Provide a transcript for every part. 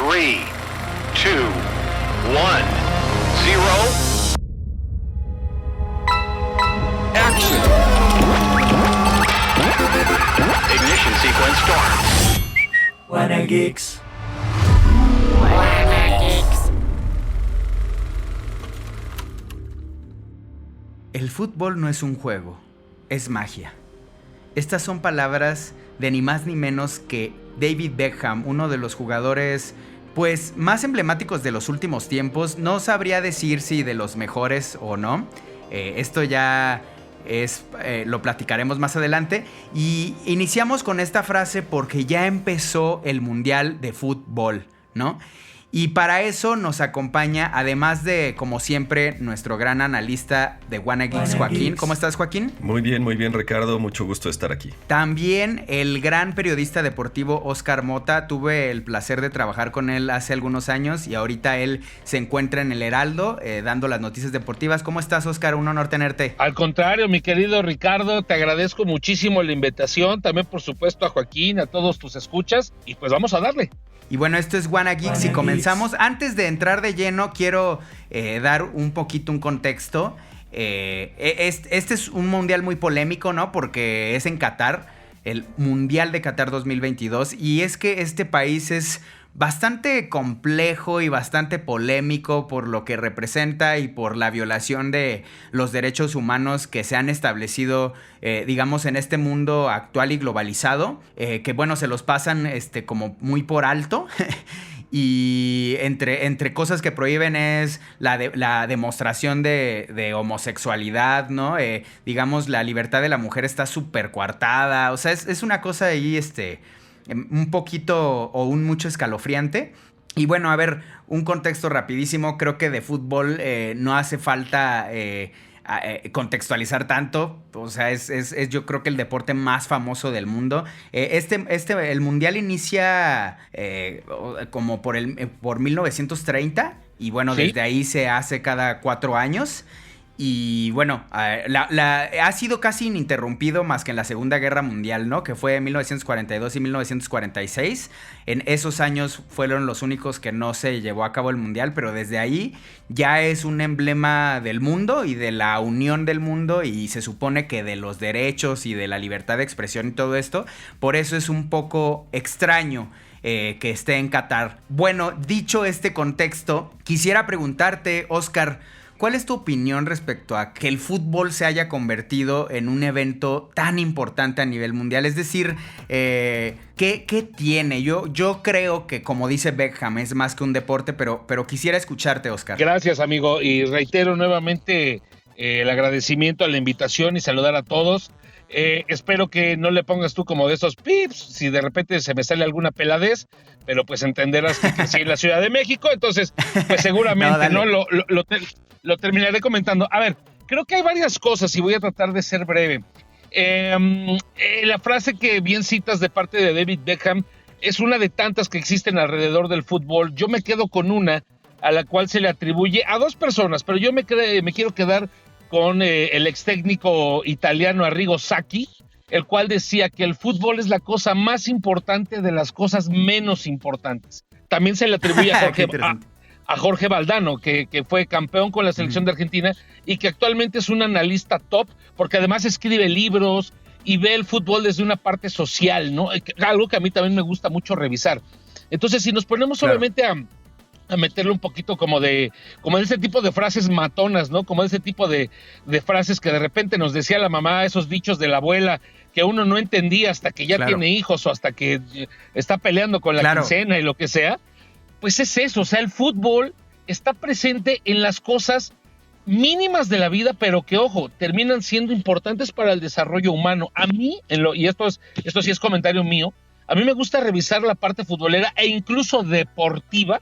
3, 2, 1, 0. Action. Ignition sequence start. Wanna Geeks. El fútbol no es un juego, es magia. Estas son palabras de ni más ni menos que David Beckham, uno de los jugadores pues más emblemáticos de los últimos tiempos. No sabría decir si de los mejores o no. Esto ya lo platicaremos más adelante. Y iniciamos con esta frase porque ya empezó el Mundial de Fútbol, ¿no? Y para eso nos acompaña, además de, como siempre, nuestro gran analista de Wanna Geeks, Joaquín. ¿Cómo estás, Joaquín? Muy bien, Ricardo. Mucho gusto de estar aquí. También el gran periodista deportivo Oscar Mota. Tuve el placer de trabajar con él hace algunos años y ahorita él se encuentra en el Heraldo dando las noticias deportivas. ¿Cómo estás, Oscar? Un honor tenerte. Al contrario, mi querido Ricardo, te agradezco muchísimo la invitación. También, por supuesto, a Joaquín, a todos tus escuchas. Y pues vamos a darle. Y bueno, esto es Wanna Geeks y comenzamos. Antes de entrar de lleno, quiero dar un poquito un contexto. Este es un mundial muy polémico, ¿no? Porque es en Qatar, el Mundial de Qatar 2022. Y es que este país es bastante complejo y bastante polémico por lo que representa y por la violación de los derechos humanos que se han establecido, digamos, en este mundo actual y globalizado, que bueno, se los pasan como muy por alto. Y entre cosas que prohíben es la demostración de homosexualidad, ¿no? Digamos, la libertad de la mujer está súper coartada. O sea, es una cosa ahí, un poquito o un mucho escalofriante. Y bueno, a ver, un contexto rapidísimo. Creo que de fútbol no hace falta contextualizar tanto. O sea, es yo creo que el deporte más famoso del mundo. El mundial inicia como por 1930. Y bueno, ¿sí? Desde ahí se hace cada 4 años. Y bueno, ha sido casi ininterrumpido más que en la Segunda Guerra Mundial, ¿no? Que fue en 1942 y 1946. En esos años fueron los únicos que no se llevó a cabo el Mundial, pero desde ahí ya es un emblema del mundo y de la unión del mundo, y se supone que de los derechos y de la libertad de expresión y todo esto. Por eso es un poco extraño que esté en Qatar. Bueno, dicho este contexto, quisiera preguntarte, Oscar, ¿cuál es tu opinión respecto a que el fútbol se haya convertido en un evento tan importante a nivel mundial? Es decir, ¿qué tiene? Yo creo que, como dice Beckham, es más que un deporte, pero quisiera escucharte, Oscar. Gracias, amigo, y reitero nuevamente el agradecimiento a la invitación y saludar a todos. Espero que no le pongas tú como de esos pips si de repente se me sale alguna peladez, pero pues entenderás que crecí en la Ciudad de México, entonces pues seguramente no lo terminaré comentando. A ver, creo que hay varias cosas y voy a tratar de ser breve. La frase que bien citas de parte de David Beckham es una de tantas que existen alrededor del fútbol. Yo me quedo con una a la cual se le atribuye a 2 personas, pero yo me quiero quedar con el ex técnico italiano Arrigo Sacchi, el cual decía que el fútbol es la cosa más importante de las cosas menos importantes. También se le atribuye a Jorge Valdano, que fue campeón con la selección de Argentina y que actualmente es un analista top, porque además escribe libros y ve el fútbol desde una parte social, ¿no? Algo que a mí también me gusta mucho revisar. Entonces, si nos ponemos obviamente a meterle un poquito como de ese tipo de frases matonas, ¿no? Como de ese tipo de frases que de repente nos decía la mamá, esos dichos de la abuela que uno no entendía hasta que ya tiene hijos o hasta que está peleando con la quincena y lo que sea. Pues es eso, o sea, el fútbol está presente en las cosas mínimas de la vida, pero que, ojo, terminan siendo importantes para el desarrollo humano. A mí, y esto sí es comentario mío, a mí me gusta revisar la parte futbolera e incluso deportiva,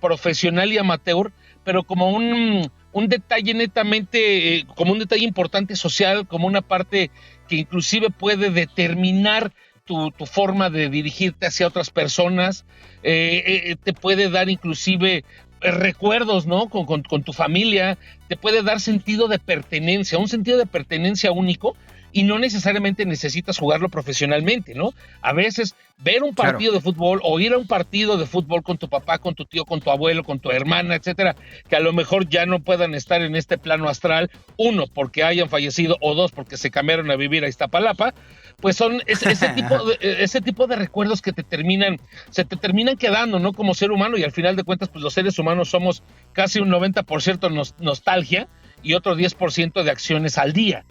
profesional y amateur, pero como un detalle netamente, como un detalle importante social, como una parte que inclusive puede determinar tu forma de dirigirte hacia otras personas, te puede dar inclusive recuerdos, ¿no? Con tu familia, te puede dar sentido de pertenencia, un sentido de pertenencia único, y no necesariamente necesitas jugarlo profesionalmente, ¿no? A veces ver un partido de fútbol o ir a un partido de fútbol con tu papá, con tu tío, con tu abuelo, con tu hermana, etcétera, que a lo mejor ya no puedan estar en este plano astral, uno, porque hayan fallecido, o dos, porque se cambiaron a vivir a Iztapalapa, pues son ese tipo de recuerdos que se te terminan quedando, ¿no? Como ser humano, y al final de cuentas, pues los seres humanos somos casi un 90% nostalgia y otro 10% de acciones al día.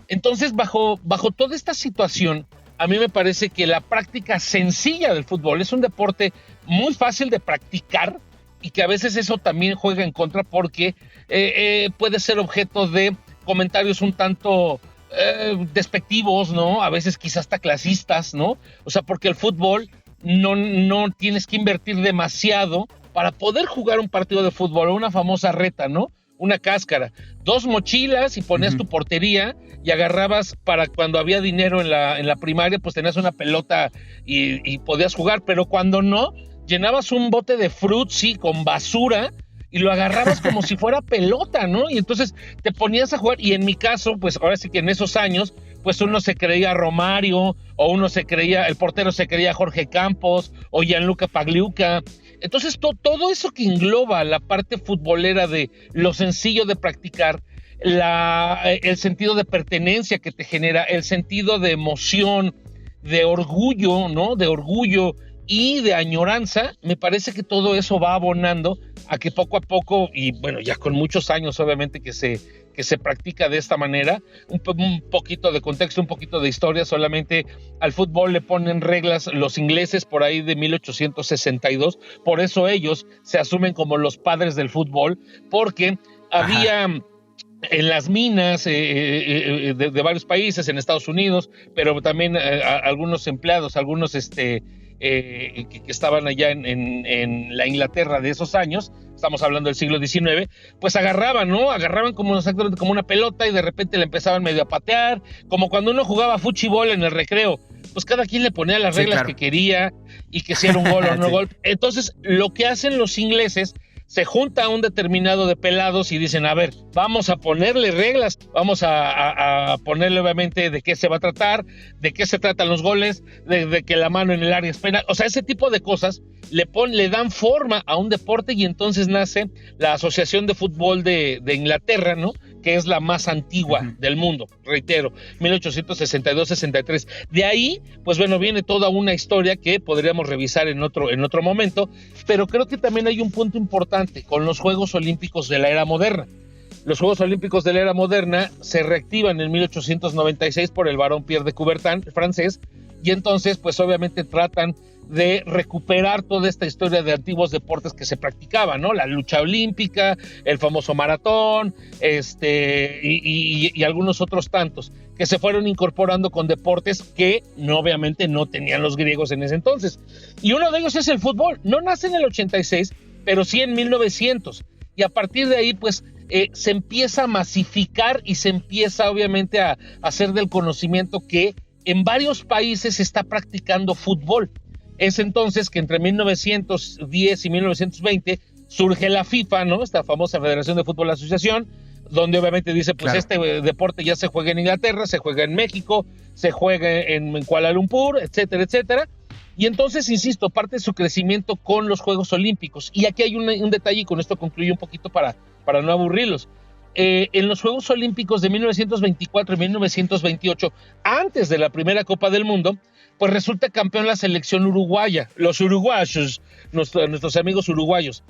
Entonces, bajo toda esta situación, a mí me parece que la práctica sencilla del fútbol es un deporte muy fácil de practicar y que a veces eso también juega en contra porque puede ser objeto de comentarios un tanto despectivos, ¿no? A veces quizás hasta clasistas, ¿no? O sea, porque el fútbol no tienes que invertir demasiado para poder jugar un partido de fútbol o una famosa reta, ¿no? Una cáscara, 2 mochilas y ponías tu portería y agarrabas para cuando había dinero en la primaria, pues tenías una pelota y podías jugar, pero cuando no, llenabas un bote de frutzi con basura y lo agarrabas como si fuera pelota, ¿no? Y entonces te ponías a jugar, y en mi caso, pues ahora sí que en esos años, pues uno se creía Romario, o el portero se creía Jorge Campos, o Gianluca Pagliuca. Entonces todo eso que engloba la parte futbolera de lo sencillo de practicar, el sentido de pertenencia que te genera, el sentido de emoción, de orgullo, ¿no? De orgullo y de añoranza, me parece que todo eso va abonando a que poco a poco, y bueno, ya con muchos años obviamente que se practica de esta manera, un poquito de contexto, un poquito de historia, solamente al fútbol le ponen reglas los ingleses por ahí de 1862, por eso ellos se asumen como los padres del fútbol, porque había en las minas de varios países, en Estados Unidos, pero también algunos empleados, algunos que estaban allá en la Inglaterra de esos años, estamos hablando del siglo XIX, pues agarraban, ¿no? Agarraban exactamente como una pelota y de repente le empezaban medio a patear, como cuando uno jugaba fútbol en el recreo, pues cada quien le ponía las reglas que quería y que si era un gol o no gol. Entonces, lo que hacen los ingleses, se junta a un determinado de pelados y dicen, a ver, vamos a ponerle reglas, vamos a ponerle obviamente de qué se va a tratar, de qué se tratan los goles, de que la mano en el área es penal, o sea, ese tipo de cosas le dan forma a un deporte, y entonces nace la Asociación de Fútbol de Inglaterra, ¿no? Que es la más antigua del mundo, reitero, 1862-63. De ahí, pues bueno, viene toda una historia que podríamos revisar en otro momento, pero creo que también hay un punto importante con los Juegos Olímpicos de la era moderna. Los Juegos Olímpicos de la era moderna se reactivan en 1896 por el barón Pierre de Coubertin, francés, y entonces, pues obviamente tratan de recuperar toda esta historia de antiguos deportes que se practicaban, ¿no? La lucha olímpica, el famoso maratón, y algunos otros tantos que se fueron incorporando con deportes que obviamente no tenían los griegos en ese entonces. Y uno de ellos es el fútbol. No nace en el 86, pero sí en 1900. Y a partir de ahí, pues, se empieza a masificar y se empieza obviamente a hacer del conocimiento que en varios países se está practicando fútbol. Es entonces que entre 1910 y 1920 surge la FIFA, ¿no? Esta famosa Federación de Fútbol Asociación, donde obviamente dice, pues este deporte ya se juega en Inglaterra, se juega en México, se juega en Kuala Lumpur, etcétera, etcétera. Y entonces, insisto, parte de su crecimiento con los Juegos Olímpicos. Y aquí hay un detalle, y con esto concluyo un poquito para no aburrirlos. En los Juegos Olímpicos de 1924 y 1928, antes de la primera Copa del Mundo, pues resulta campeón la selección uruguaya, los uruguayos, nuestros amigos uruguayos.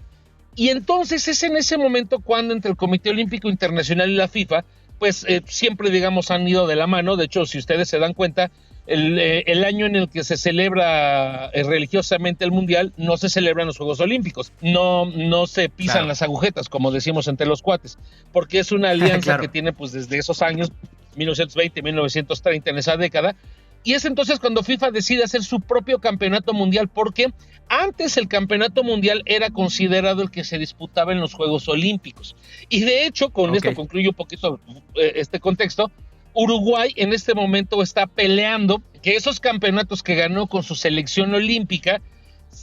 Y entonces es en ese momento cuando entre el Comité Olímpico Internacional y la FIFA, pues siempre, digamos, han ido de la mano. De hecho, si ustedes se dan cuenta, el año en el que se celebra religiosamente el Mundial, no se celebran los Juegos Olímpicos. No se pisan las agujetas, como decimos entre los cuates, porque es una alianza que tiene pues desde esos años, 1920, 1930, en esa década. Y es entonces cuando FIFA decide hacer su propio campeonato mundial, porque antes el campeonato mundial era considerado el que se disputaba en los Juegos Olímpicos. Y de hecho, con esto concluyo un poquito este contexto, Uruguay en este momento está peleando que esos campeonatos que ganó con su selección olímpica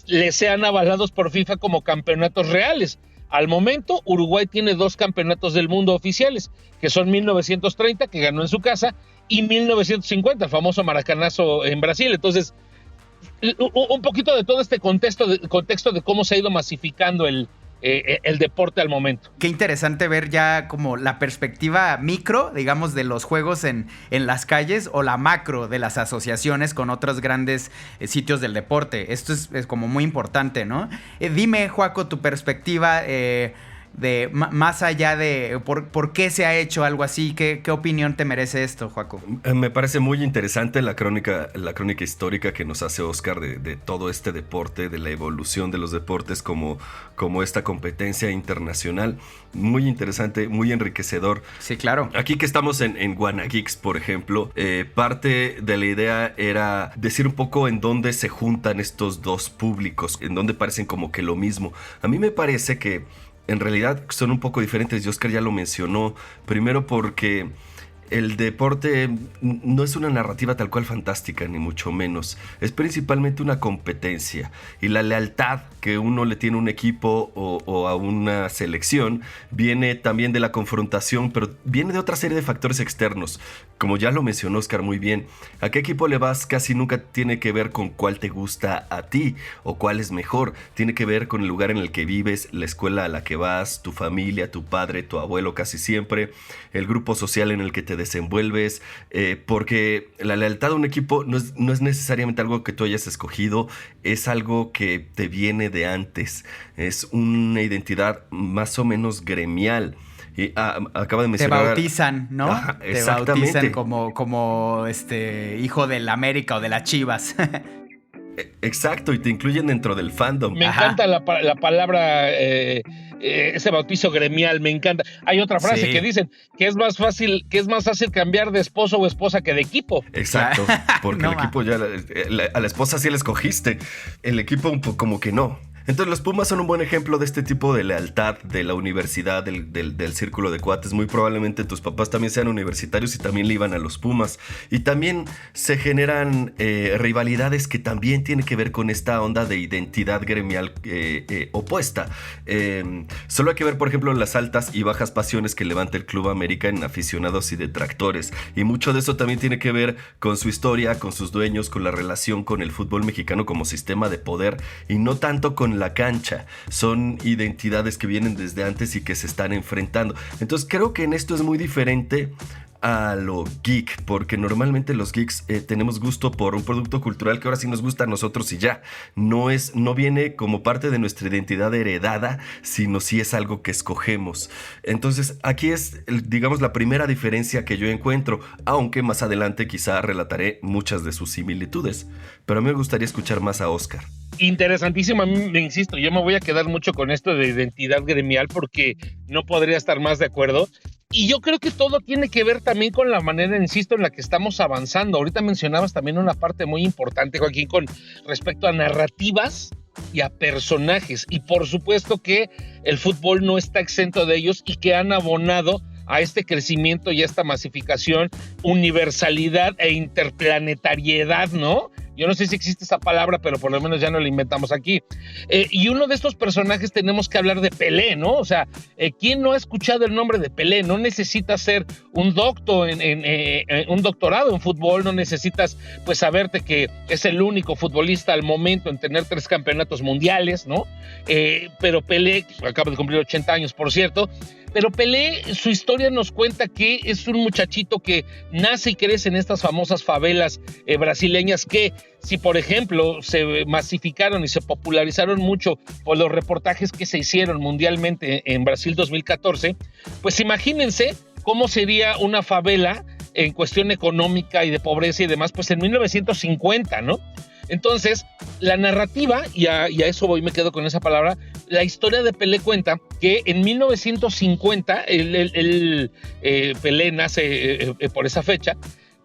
le sean avalados por FIFA como campeonatos reales. Al momento, Uruguay tiene 2 campeonatos del mundo oficiales, que son 1930, que ganó en su casa, y 1950, el famoso maracanazo en Brasil. Entonces, un poquito de todo este contexto de cómo se ha ido masificando el deporte al momento. Qué interesante ver ya como la perspectiva micro, digamos, de los juegos en las calles, o la macro de las asociaciones con otros grandes sitios del deporte. Esto es como muy importante, ¿no? Dime, Joaco, tu perspectiva de más allá de por qué se ha hecho algo así. ¿Qué opinión te merece esto, Joaco? Me parece muy interesante la crónica histórica que nos hace Oscar de todo este deporte, de la evolución de los deportes como esta competencia internacional. Muy interesante, muy enriquecedor. Sí, claro. Aquí que estamos en WannaGeeks, por ejemplo, parte de la idea era decir un poco en dónde se juntan estos dos públicos, en dónde parecen como que lo mismo. A mí me parece que en realidad son un poco diferentes, y Oscar ya lo mencionó. Primero porque el deporte no es una narrativa tal cual fantástica, ni mucho menos. Es principalmente una competencia, y la lealtad que uno le tiene a un equipo o a una selección viene también de la confrontación, pero viene de otra serie de factores externos. Como ya lo mencionó Oscar muy bien, a qué equipo le vas casi nunca tiene que ver con cuál te gusta a ti o cuál es mejor. Tiene que ver con el lugar en el que vives, la escuela a la que vas, tu familia, tu padre, tu abuelo casi siempre, el grupo social en el que te desenvuelves, porque la lealtad a un equipo no es necesariamente algo que tú hayas escogido, es algo que te viene de antes, es una identidad más o menos gremial. Y acaba de mencionar... Te bautizan, ¿no? Ajá, te bautizan como hijo del América o de las Chivas. Exacto, y te incluyen dentro del fandom. Me encanta la palabra, ese bautizo gremial, me encanta. Hay otra frase que dicen que es más fácil cambiar de esposo o esposa que de equipo. Exacto, porque el equipo ya, a la esposa sí la escogiste, el equipo como que no. Entonces los Pumas son un buen ejemplo de este tipo de lealtad de la universidad, del círculo de cuates. Muy probablemente tus papás también sean universitarios y también le iban a los Pumas. Y también se generan rivalidades que también tienen que ver con esta onda de identidad gremial opuesta. Solo hay que ver, por ejemplo, las altas y bajas pasiones que levanta el Club América en aficionados y detractores. Y mucho de eso también tiene que ver con su historia, con sus dueños, con la relación con el fútbol mexicano como sistema de poder, y no tanto con la cancha. Son identidades que vienen desde antes y que se están enfrentando. Entonces creo que en esto es muy diferente a lo geek, porque normalmente los geeks tenemos gusto por un producto cultural que ahora sí nos gusta a nosotros y ya. No viene como parte de nuestra identidad heredada, sino sí es algo que escogemos. Entonces aquí es, digamos, la primera diferencia que yo encuentro, aunque más adelante quizá relataré muchas de sus similitudes. Pero a mí me gustaría escuchar más a Oscar. Interesantísimo, a mí me insisto, yo me voy a quedar mucho con esto de identidad gremial porque no podría estar más de acuerdo. Y yo creo que todo tiene que ver también con la manera, insisto, en la que estamos avanzando. Ahorita mencionabas también una parte muy importante, Joaquín, con respecto a narrativas y a personajes. Y por supuesto que el fútbol no está exento de ellos y que han abonado a este crecimiento y a esta masificación, universalidad e interplanetariedad, ¿no? Yo no sé si existe esa palabra, pero por lo menos ya no la inventamos aquí. Y uno de estos personajes tenemos que hablar de Pelé, ¿no? O sea, ¿quién no ha escuchado el nombre de Pelé? No necesitas ser un doctorado en fútbol, no necesitas pues saberte que es el único futbolista al momento en tener 3 campeonatos mundiales, ¿no? Pero Pelé, acaba de cumplir 80 años, por cierto. Pero Pelé, su historia nos cuenta que es un muchachito que nace y crece en estas famosas favelas brasileñas que, si por ejemplo se masificaron y se popularizaron mucho por los reportajes que se hicieron mundialmente en Brasil 2014, pues imagínense cómo sería una favela en cuestión económica y de pobreza y demás, pues en 1950, ¿no? Entonces, la narrativa, y a eso voy, me quedo con esa palabra, la historia de Pelé cuenta que en 1950, Pelé nace por esa fecha.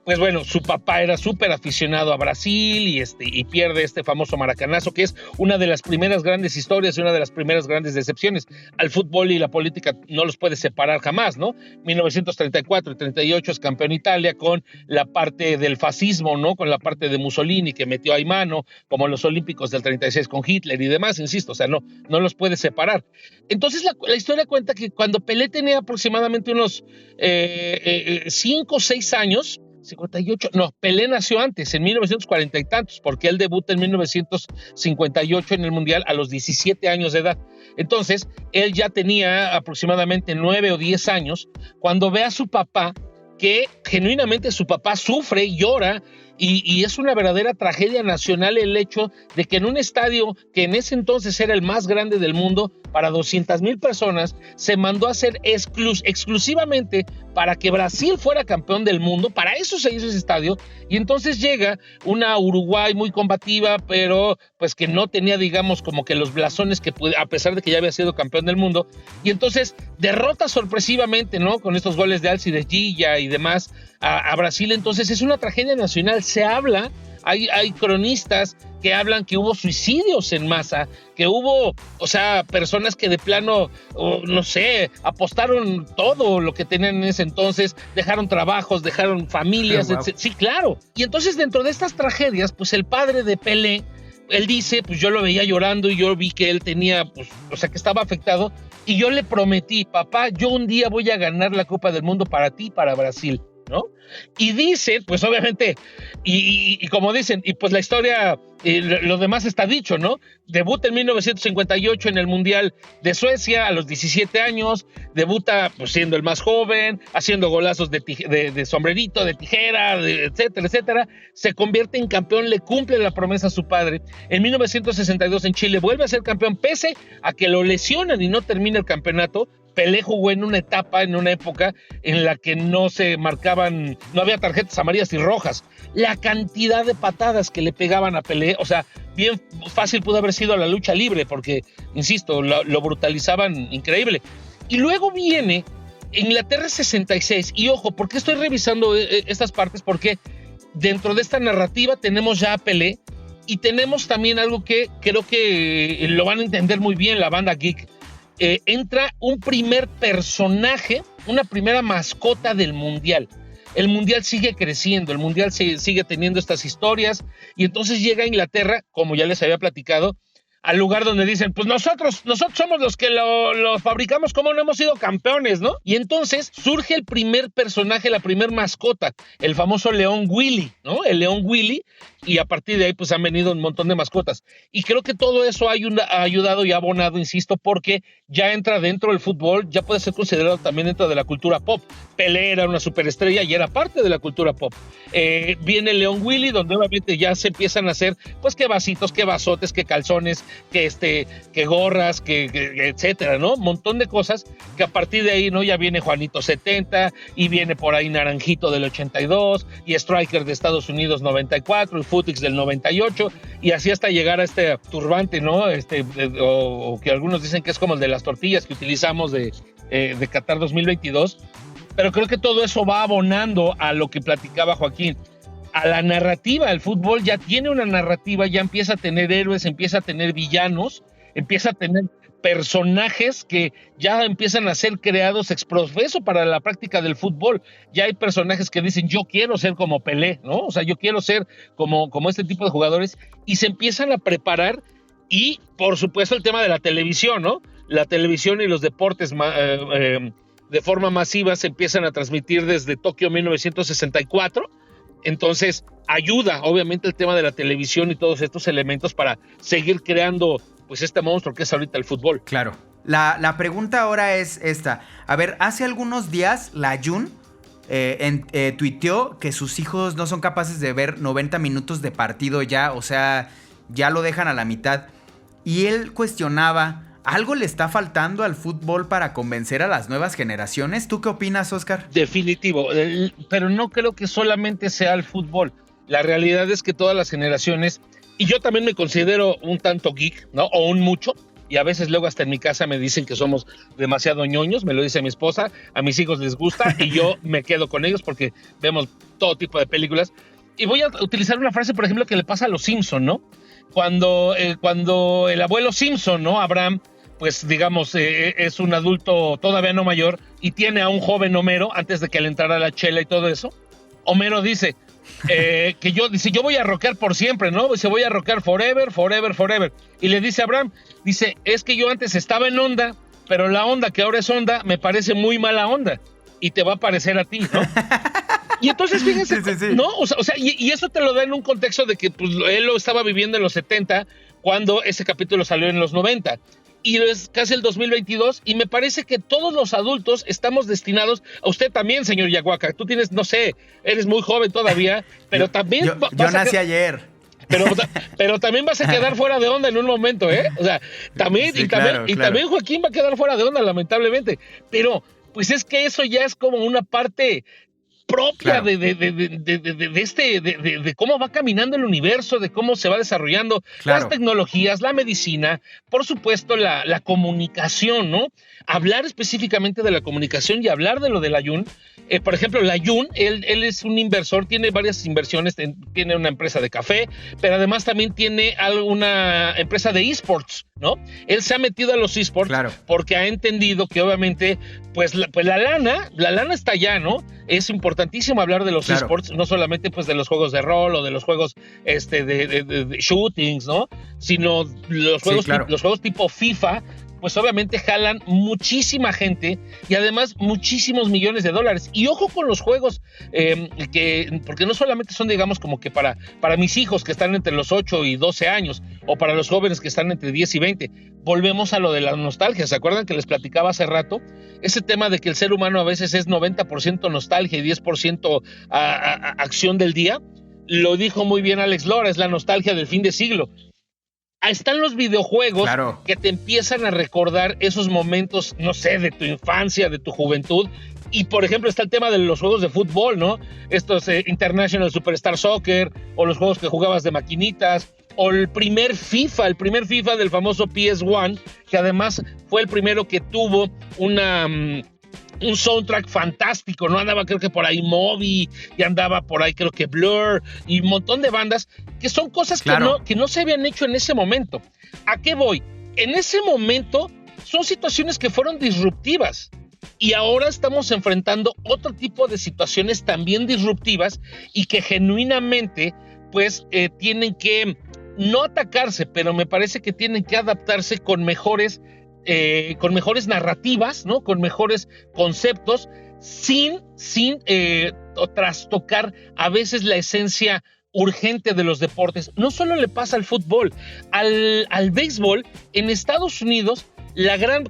Pues bueno, su papá era súper aficionado a Brasil y pierde este famoso maracanazo, que es una de las primeras grandes historias y una de las primeras grandes decepciones. Al fútbol y la política no los puedes separar jamás, ¿no? 1934 y 38 es campeón Italia con la parte del fascismo, ¿no? Con la parte de Mussolini que metió ahí mano, como los Olímpicos del 36 con Hitler y demás, insisto, o sea, no los puedes separar. Entonces la historia cuenta que cuando Pelé tenía aproximadamente unos 5 o 6 años, 58, no, Pelé nació antes, en 1940 y tantos, porque él debuta en 1958 en el Mundial a los 17 años de edad. Entonces, él ya tenía aproximadamente 9 o 10 años cuando ve a su papá, que genuinamente su papá sufre y llora, y es una verdadera tragedia nacional el hecho de que en un estadio que en ese entonces era el más grande del mundo, para 200,000 personas, se mandó a hacer exclusivamente para que Brasil fuera campeón del mundo. Para eso se hizo ese estadio, y entonces llega una Uruguay muy combativa, pero pues que no tenía, digamos, como que los blasones que puede, a pesar de que ya había sido campeón del mundo, y entonces derrota sorpresivamente, ¿no? Con estos goles de Alcides Gilla y demás a Brasil. Entonces es una tragedia nacional. Se habla, hay cronistas que hablan que hubo suicidios en masa, que hubo, o sea, personas que de plano, no sé, apostaron todo lo que tenían en ese entonces, dejaron trabajos, dejaron familias, Wow. sí, claro. Y entonces dentro de estas tragedias, pues el padre de Pelé, él dice, pues yo lo veía llorando y yo vi que él tenía, pues, o sea, que estaba afectado, y yo le prometí, papá, yo un día voy a ganar la Copa del Mundo para ti y para Brasil, ¿no? Y dicen, pues obviamente, y como dicen, y pues la historia, lo demás está dicho, ¿no? Debuta en 1958 en el Mundial de Suecia a los 17 años, debuta pues siendo el más joven, haciendo golazos de sombrerito, de tijera, etcétera, etcétera. Se convierte en campeón, le cumple la promesa a su padre. En 1962 en Chile vuelve a ser campeón, pese a que lo lesionan y no termina el campeonato. Pelé jugó en una época en la que no se marcaban, no había tarjetas amarillas y rojas. La cantidad de patadas que le pegaban a Pelé, o sea, bien fácil pudo haber sido la lucha libre, porque, insisto, lo brutalizaban increíble. Y luego viene Inglaterra 66, y ojo, ¿por qué estoy revisando estas partes? Porque dentro de esta narrativa tenemos ya a Pelé, y tenemos también algo que creo que lo van a entender muy bien la banda geek. Entra un primer personaje, una primera mascota del Mundial. El Mundial sigue creciendo, el Mundial sigue teniendo estas historias, y entonces llega a Inglaterra, como ya les había platicado, al lugar donde dicen, pues nosotros somos los que lo fabricamos, como no hemos sido campeones, ¿no? Y entonces surge el primer personaje, la primer mascota, el famoso León Willy, ¿no? El León Willy, y a partir de ahí pues han venido un montón de mascotas. Y creo que todo eso ha ayudado y ha abonado, insisto, porque ya entra dentro del fútbol, ya puede ser considerado también dentro de la cultura pop. Pelé era una superestrella y era parte de la cultura pop. Viene el León Willy, donde obviamente ya se empiezan a hacer, pues, qué vasitos, qué vasotes, qué calzones, que gorras, que etcétera, ¿no? Un montón de cosas que a partir de ahí, ¿no? Ya viene Juanito 70, y viene por ahí Naranjito del 82, y Striker de Estados Unidos 94, y Footix del 98, y así hasta llegar a este turbante, ¿no? O que algunos dicen que es como el de las tortillas que utilizamos de Qatar 2022. Pero creo que todo eso va abonando a lo que platicaba Joaquín, a la narrativa. El fútbol ya tiene una narrativa, ya empieza a tener héroes, empieza a tener villanos, empieza a tener personajes que ya empiezan a ser creados ex profeso para la práctica del fútbol. Ya hay personajes que dicen, yo quiero ser como Pelé, ¿no? O sea, yo quiero ser como este tipo de jugadores, y se empiezan a preparar. Y, por supuesto, el tema de la televisión, ¿no? La televisión y los deportes de forma masiva se empiezan a transmitir desde Tokio 1964. Entonces ayuda obviamente el tema de la televisión y todos estos elementos para seguir creando pues este monstruo que es ahorita el fútbol. Claro. La pregunta ahora es esta. A ver, hace algunos días la Jun tuiteó que sus hijos no son capaces de ver 90 minutos de partido ya, o sea, ya lo dejan a la mitad. Y él cuestionaba, ¿algo le está faltando al fútbol para convencer a las nuevas generaciones? ¿Tú qué opinas, Oscar? Definitivo, pero no creo que solamente sea el fútbol. La realidad es que todas las generaciones, y yo también me considero un tanto geek, ¿no? O un mucho, y a veces luego hasta en mi casa me dicen que somos demasiado ñoños, me lo dice mi esposa, a mis hijos les gusta y yo me quedo con ellos porque vemos todo tipo de películas. Y voy a utilizar una frase, por ejemplo, que le pasa a los Simpson, ¿no? Cuando el abuelo Simpson, ¿no? Abraham, pues digamos, es un adulto todavía no mayor y tiene a un joven Homero antes de que le entrara la chela y todo eso. Homero dice yo voy a rockear por siempre, ¿no? Dice, voy a rockear forever, forever, forever. Y le dice a Abraham, dice, es que yo antes estaba en onda, pero la onda que ahora es onda me parece muy mala onda y te va a parecer a ti, ¿no? Y entonces, fíjense, Sí. ¿no? O sea, y eso te lo da en un contexto de que pues, él lo estaba viviendo en los 70, cuando ese capítulo salió en los 90. Y es casi el 2022, y me parece que todos los adultos estamos destinados, a usted también, señor Yaguaca, tú tienes, no sé, eres muy joven todavía, pero también... Yo nací ayer. Pero también vas a quedar fuera de onda en un momento, ¿eh? O sea, también, Sí, y claro. también Joaquín va a quedar fuera de onda, lamentablemente. Pero, pues es que eso ya es como una parte propia Claro. de cómo va caminando el universo, de cómo se va desarrollando Claro. las tecnologías, la medicina, por supuesto la comunicación, ¿no? Hablar específicamente de la comunicación y hablar de lo del Ayun. Por ejemplo, el Ayun, él es un inversor, tiene varias inversiones, tiene una empresa de café, pero además también tiene una empresa de esports, ¿no? Él se ha metido a los esports porque ha entendido que obviamente, pues la lana está allá, ¿no? Es importantísimo hablar de los esports, no solamente pues de los juegos de rol o de los juegos de shootings, ¿no? Sino los juegos tipo FIFA, pues obviamente jalan muchísima gente y además muchísimos millones de dólares. Y ojo con los juegos, porque no solamente son, digamos, como que para mis hijos que están entre los 8 y 12 años, o para los jóvenes que están entre 10 y 20. Volvemos a lo de la nostalgia. ¿Se acuerdan que les platicaba hace rato? Ese tema de que el ser humano a veces es 90% nostalgia y 10% acción del día. Lo dijo muy bien Alex Lora, es la nostalgia del fin de siglo. Están los videojuegos que te empiezan a recordar esos momentos, no sé, de tu infancia, de tu juventud. Y, por ejemplo, está el tema de los juegos de fútbol, ¿no? Estos International Superstar Soccer, o los juegos que jugabas de maquinitas, o el primer FIFA del famoso PS1, que además fue el primero que tuvo un soundtrack fantástico, ¿no? Andaba creo que por ahí Moby, y andaba por ahí creo que Blur, y un montón de bandas, que son cosas que no se habían hecho en ese momento. ¿A qué voy? En ese momento son situaciones que fueron disruptivas, y ahora estamos enfrentando otro tipo de situaciones también disruptivas, y que genuinamente, pues, tienen que no atacarse, pero me parece que tienen que adaptarse con mejores narrativas, ¿no? Con mejores conceptos, sin trastocar a veces la esencia urgente de los deportes. No solo le pasa al fútbol, al béisbol. En Estados Unidos,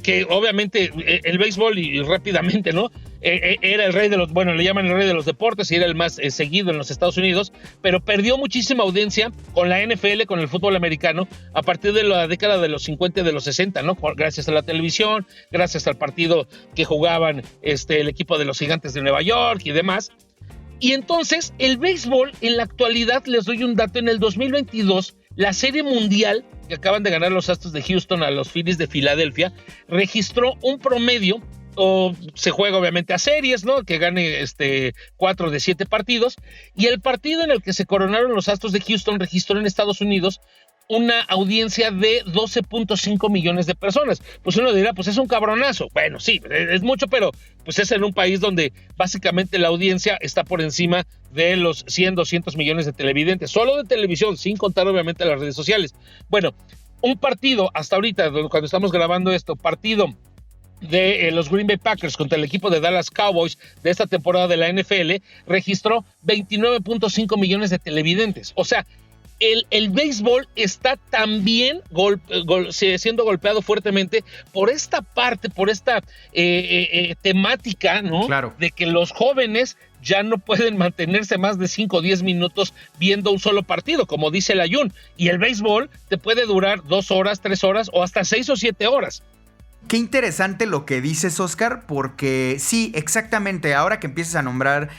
que obviamente el béisbol, y rápidamente, ¿no? Era el rey de los, le llaman el rey de los deportes, y era el más seguido en los Estados Unidos, pero perdió muchísima audiencia con la NFL, con el fútbol americano, a partir de la década de los 50 y de los 60, ¿no? Gracias a la televisión, gracias al partido que jugaban el equipo de los Gigantes de Nueva York y demás. Y entonces, el béisbol, en la actualidad, les doy un dato, en el 2022, la Serie Mundial, que acaban de ganar los Astros de Houston a los Phillies de Filadelfia, registró un promedio, o se juega obviamente a series, ¿no? Que gane 4 de 7 partidos, y el partido en el que se coronaron los Astros de Houston registró en Estados Unidos una audiencia de 12.5 millones de personas. Pues uno dirá, pues es un cabronazo. Bueno, sí, es mucho, pero pues es en un país donde básicamente la audiencia está por encima de los 100, 200 millones de televidentes, solo de televisión, sin contar obviamente las redes sociales. Bueno, un partido hasta ahorita, cuando estamos grabando esto, partido de los Green Bay Packers contra el equipo de Dallas Cowboys de esta temporada de la NFL, registró 29.5 millones de televidentes. O sea, el béisbol está también siendo golpeado fuertemente por esta parte, por esta temática, ¿no? Claro. De que los jóvenes ya no pueden mantenerse más de 5 o 10 minutos viendo un solo partido, como dice el Ayun. Y el béisbol te puede durar 2 horas, 3 horas o hasta 6 o 7 horas. Qué interesante lo que dices, Oscar, porque sí, exactamente, ahora que empiezas a nombrar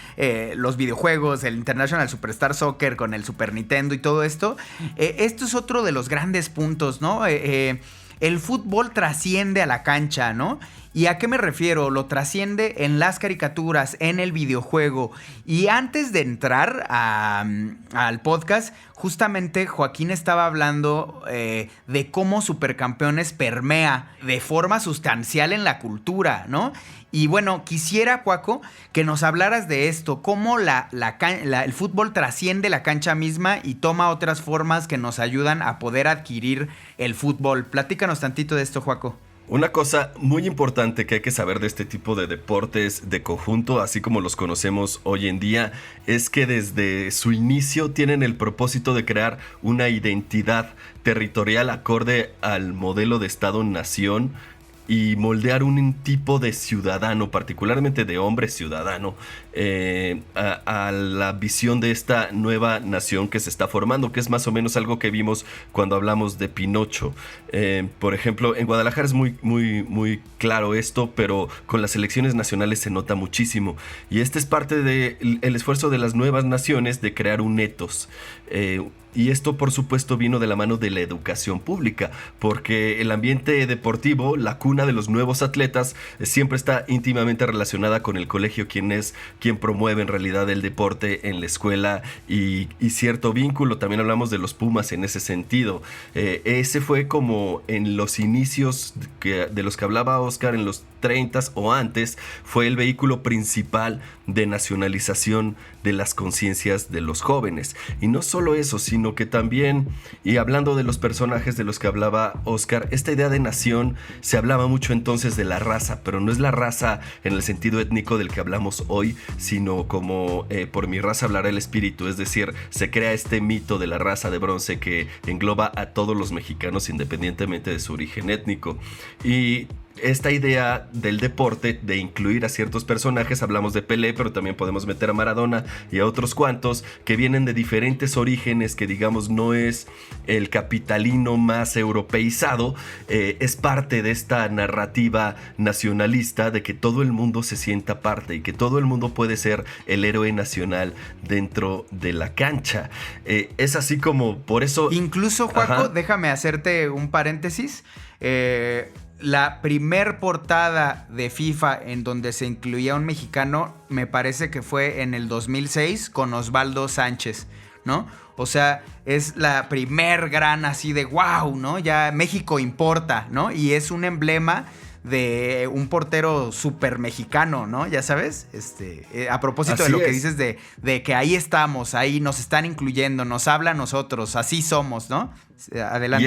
los videojuegos, el International Superstar Soccer con el Super Nintendo y todo esto, esto es otro de los grandes puntos, ¿no? El fútbol trasciende a la cancha, ¿no? ¿Y a qué me refiero? Lo trasciende en las caricaturas, en el videojuego. Y antes de entrar al podcast, justamente Joaquín estaba hablando de cómo Supercampeones permea de forma sustancial en la cultura, ¿no? Y bueno, quisiera, Juaco, que nos hablaras de esto, cómo el fútbol trasciende la cancha misma y toma otras formas que nos ayudan a poder adquirir el fútbol. Platícanos tantito de esto, Juaco. Una cosa muy importante que hay que saber de este tipo de deportes de conjunto, así como los conocemos hoy en día, es que desde su inicio tienen el propósito de crear una identidad territorial acorde al modelo de Estado-nación y moldear un tipo de ciudadano, particularmente de hombre ciudadano, a la visión de esta nueva nación que se está formando, que es más o menos algo que vimos cuando hablamos de Pinocho. Por ejemplo, en Guadalajara es muy claro esto, pero con las elecciones nacionales se nota muchísimo. Y este es parte del esfuerzo de las nuevas naciones de crear un etos. Y esto, por supuesto, vino de la mano de la educación pública, porque el ambiente deportivo, la cuna de los nuevos atletas, siempre está íntimamente relacionada con el colegio, quien promueve en realidad el deporte en la escuela y cierto vínculo. También hablamos de los Pumas en ese sentido. Ese fue como en los inicios de los que hablaba Oscar, en los 30s o antes, fue el vehículo principal de nacionalización de las conciencias de los jóvenes. Y no solo eso, sino que también, y hablando de los personajes de los que hablaba Oscar, esta idea de nación, se hablaba mucho entonces de la raza, pero no es la raza en el sentido étnico del que hablamos hoy, sino como por mi raza hablará el espíritu, es decir, se crea este mito de la raza de bronce que engloba a todos los mexicanos independientemente de su origen étnico. Y esta idea del deporte, de incluir a ciertos personajes, hablamos de Pelé, pero también podemos meter a Maradona y a otros cuantos que vienen de diferentes orígenes, que digamos no es el capitalino más europeizado, es parte de esta narrativa nacionalista de que todo el mundo se sienta parte y que todo el mundo puede ser el héroe nacional dentro de la cancha. Es así como, por eso... Incluso, Juaco, Ajá. déjame hacerte un paréntesis. La primer portada de FIFA en donde se incluía un mexicano, me parece que fue en el 2006 con Osvaldo Sánchez, ¿no? O sea, es la primer gran así de wow, ¿no? Ya México importa, ¿no? Y es un emblema de un portero súper mexicano, ¿no? Ya sabes, a propósito Así de lo que es. dices de que ahí estamos, ahí nos están incluyendo, nos habla a nosotros, así somos, ¿no? Adelante.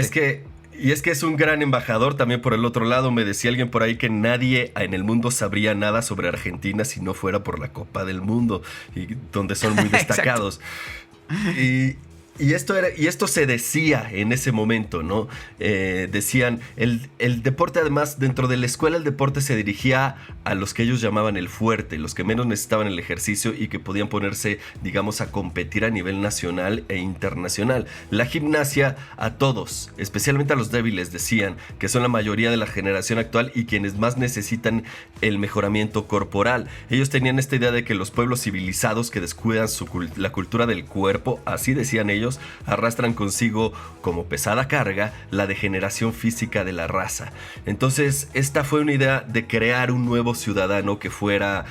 Y es que es un gran embajador. También por el otro lado me decía alguien por ahí que nadie en el mundo sabría nada sobre Argentina si no fuera por la Copa del Mundo, y donde son muy destacados. Y esto se decía en ese momento, ¿no? Decían, el deporte, además, dentro de la escuela, el deporte se dirigía a los que ellos llamaban el fuerte, los que menos necesitaban el ejercicio y que podían ponerse, digamos, a competir a nivel nacional e internacional. La gimnasia a todos, especialmente a los débiles, decían, que son la mayoría de la generación actual y quienes más necesitan el mejoramiento corporal. Ellos tenían esta idea de que los pueblos civilizados que descuidan la cultura del cuerpo, así decían ellos, arrastran consigo como pesada carga la degeneración física de la raza. Entonces, esta fue una idea de crear un nuevo ciudadano que fuera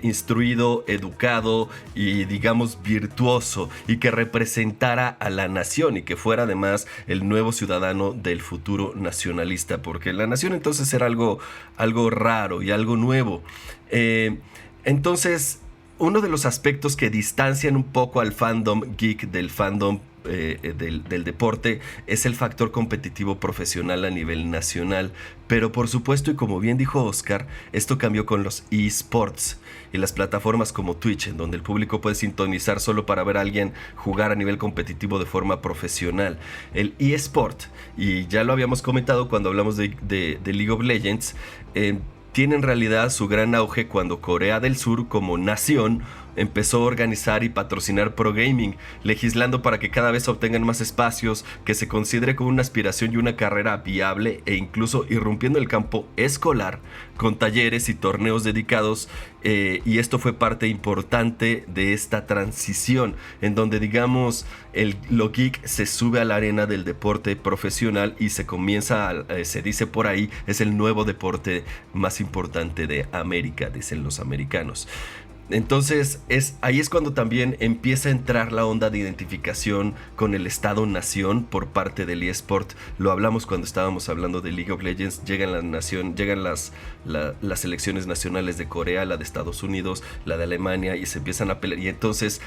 instruido, educado y, digamos, virtuoso, y que representara a la nación y que fuera además el nuevo ciudadano del futuro nacionalista, porque la nación entonces era algo raro y algo nuevo. Entonces, uno de los aspectos que distancian un poco al fandom geek del fandom del deporte es el factor competitivo profesional a nivel nacional. Pero por supuesto, y como bien dijo Oscar, esto cambió con los eSports y las plataformas como Twitch, en donde el público puede sintonizar solo para ver a alguien jugar a nivel competitivo de forma profesional. El eSport, y ya lo habíamos comentado cuando hablamos de League of Legends, tiene en realidad su gran auge cuando Corea del Sur, como nación, empezó a organizar y patrocinar Pro Gaming, legislando para que cada vez obtengan más espacios, que se considere como una aspiración y una carrera viable, e incluso irrumpiendo el campo escolar con talleres y torneos dedicados. Y esto fue parte importante de esta transición, en donde, digamos, lo geek se sube a la arena del deporte profesional y se comienza, se dice por ahí, es el nuevo deporte más importante de América, dicen los americanos. Entonces, ahí es cuando también empieza a entrar la onda de identificación con el Estado-nación por parte del eSport. Lo hablamos cuando estábamos hablando de League of Legends. Llegan las selecciones nacionales de Corea, la de Estados Unidos, la de Alemania, y se empiezan a pelear. Y entonces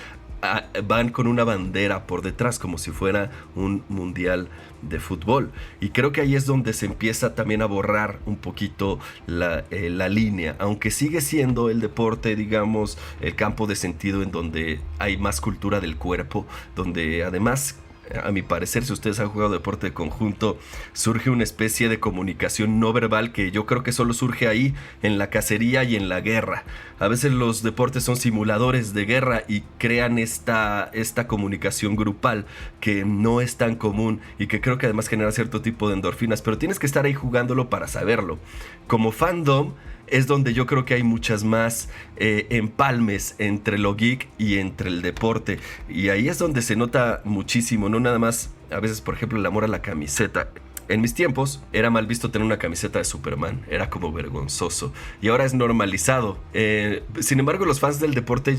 van con una bandera por detrás como si fuera un mundial de fútbol, y creo que ahí es donde se empieza también a borrar un poquito la línea, aunque sigue siendo el deporte, digamos, el campo de sentido en donde hay más cultura del cuerpo, donde además, a mi parecer, si ustedes han jugado deporte de conjunto, surge una especie de comunicación no verbal que yo creo que solo surge ahí, en la cacería y en la guerra. A veces los deportes son simuladores de guerra y crean esta comunicación grupal que no es tan común y que creo que además genera cierto tipo de endorfinas, pero tienes que estar ahí jugándolo para saberlo. Como fandom, es donde yo creo que hay muchas más empalmes entre lo geek y entre el deporte. Y ahí es donde se nota muchísimo, no nada más, a veces, por ejemplo, el amor a la camiseta. En mis tiempos era mal visto tener una camiseta de Superman, era como vergonzoso. Y ahora es normalizado. Sin embargo, los fans del deporte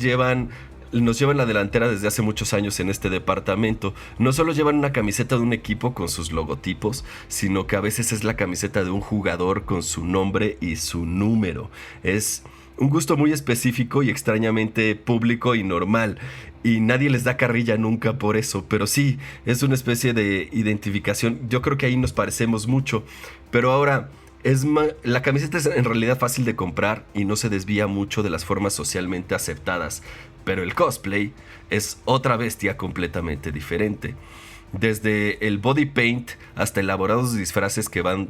nos llevan la delantera desde hace muchos años en este departamento. No solo llevan una camiseta de un equipo con sus logotipos, sino que a veces es la camiseta de un jugador con su nombre y su número. Es un gusto muy específico y extrañamente público y normal, y nadie les da carrilla nunca por eso, pero sí, es una especie de identificación. Yo creo que ahí nos parecemos mucho, pero ahora la camiseta es en realidad fácil de comprar y no se desvía mucho de las formas socialmente aceptadas, pero el cosplay es otra bestia completamente diferente. Desde el body paint hasta elaborados disfraces que van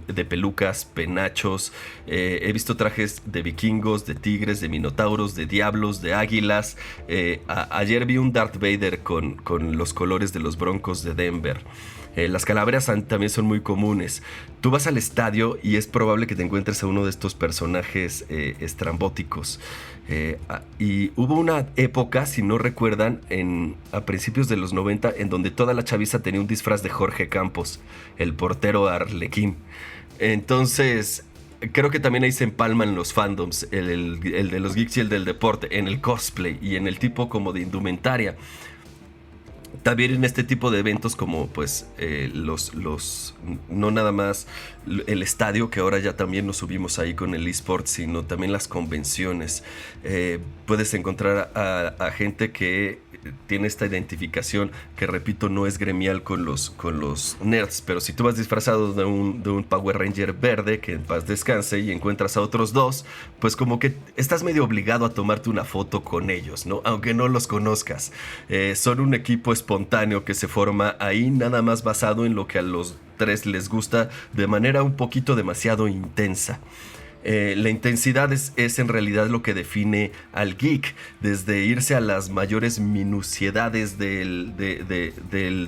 de pelucas, penachos. He visto trajes de vikingos, de tigres, de minotauros, de diablos, de águilas. Ayer vi un Darth Vader con los colores de los Broncos de Denver. Las calaveras también son muy comunes. Tú vas al estadio y es probable que te encuentres a uno de estos personajes estrambóticos. Y hubo una época, si no recuerdan, a principios de los 90, en donde toda la chaviza tenía un disfraz de Jorge Campos, el portero Arlequín. Entonces, creo que también ahí se empalman los fandoms, el de los geeks y el del deporte, en el cosplay y en el tipo como de indumentaria. También en este tipo de eventos como pues no nada más el estadio, que ahora ya también nos subimos ahí con el eSports, sino también las convenciones. Puedes encontrar a gente que tiene esta identificación que, repito, no es gremial con los nerds, pero si tú vas disfrazado de un Power Ranger verde, que en paz descanse, y encuentras a otros dos, pues como que estás medio obligado a tomarte una foto con ellos, ¿no? Aunque no los conozcas. Son un equipo espontáneo que se forma ahí, nada más basado en lo que a los tres les gusta, de manera un poquito demasiado intensa. La intensidad es en realidad lo que define al geek, desde irse a las mayores minuciedades del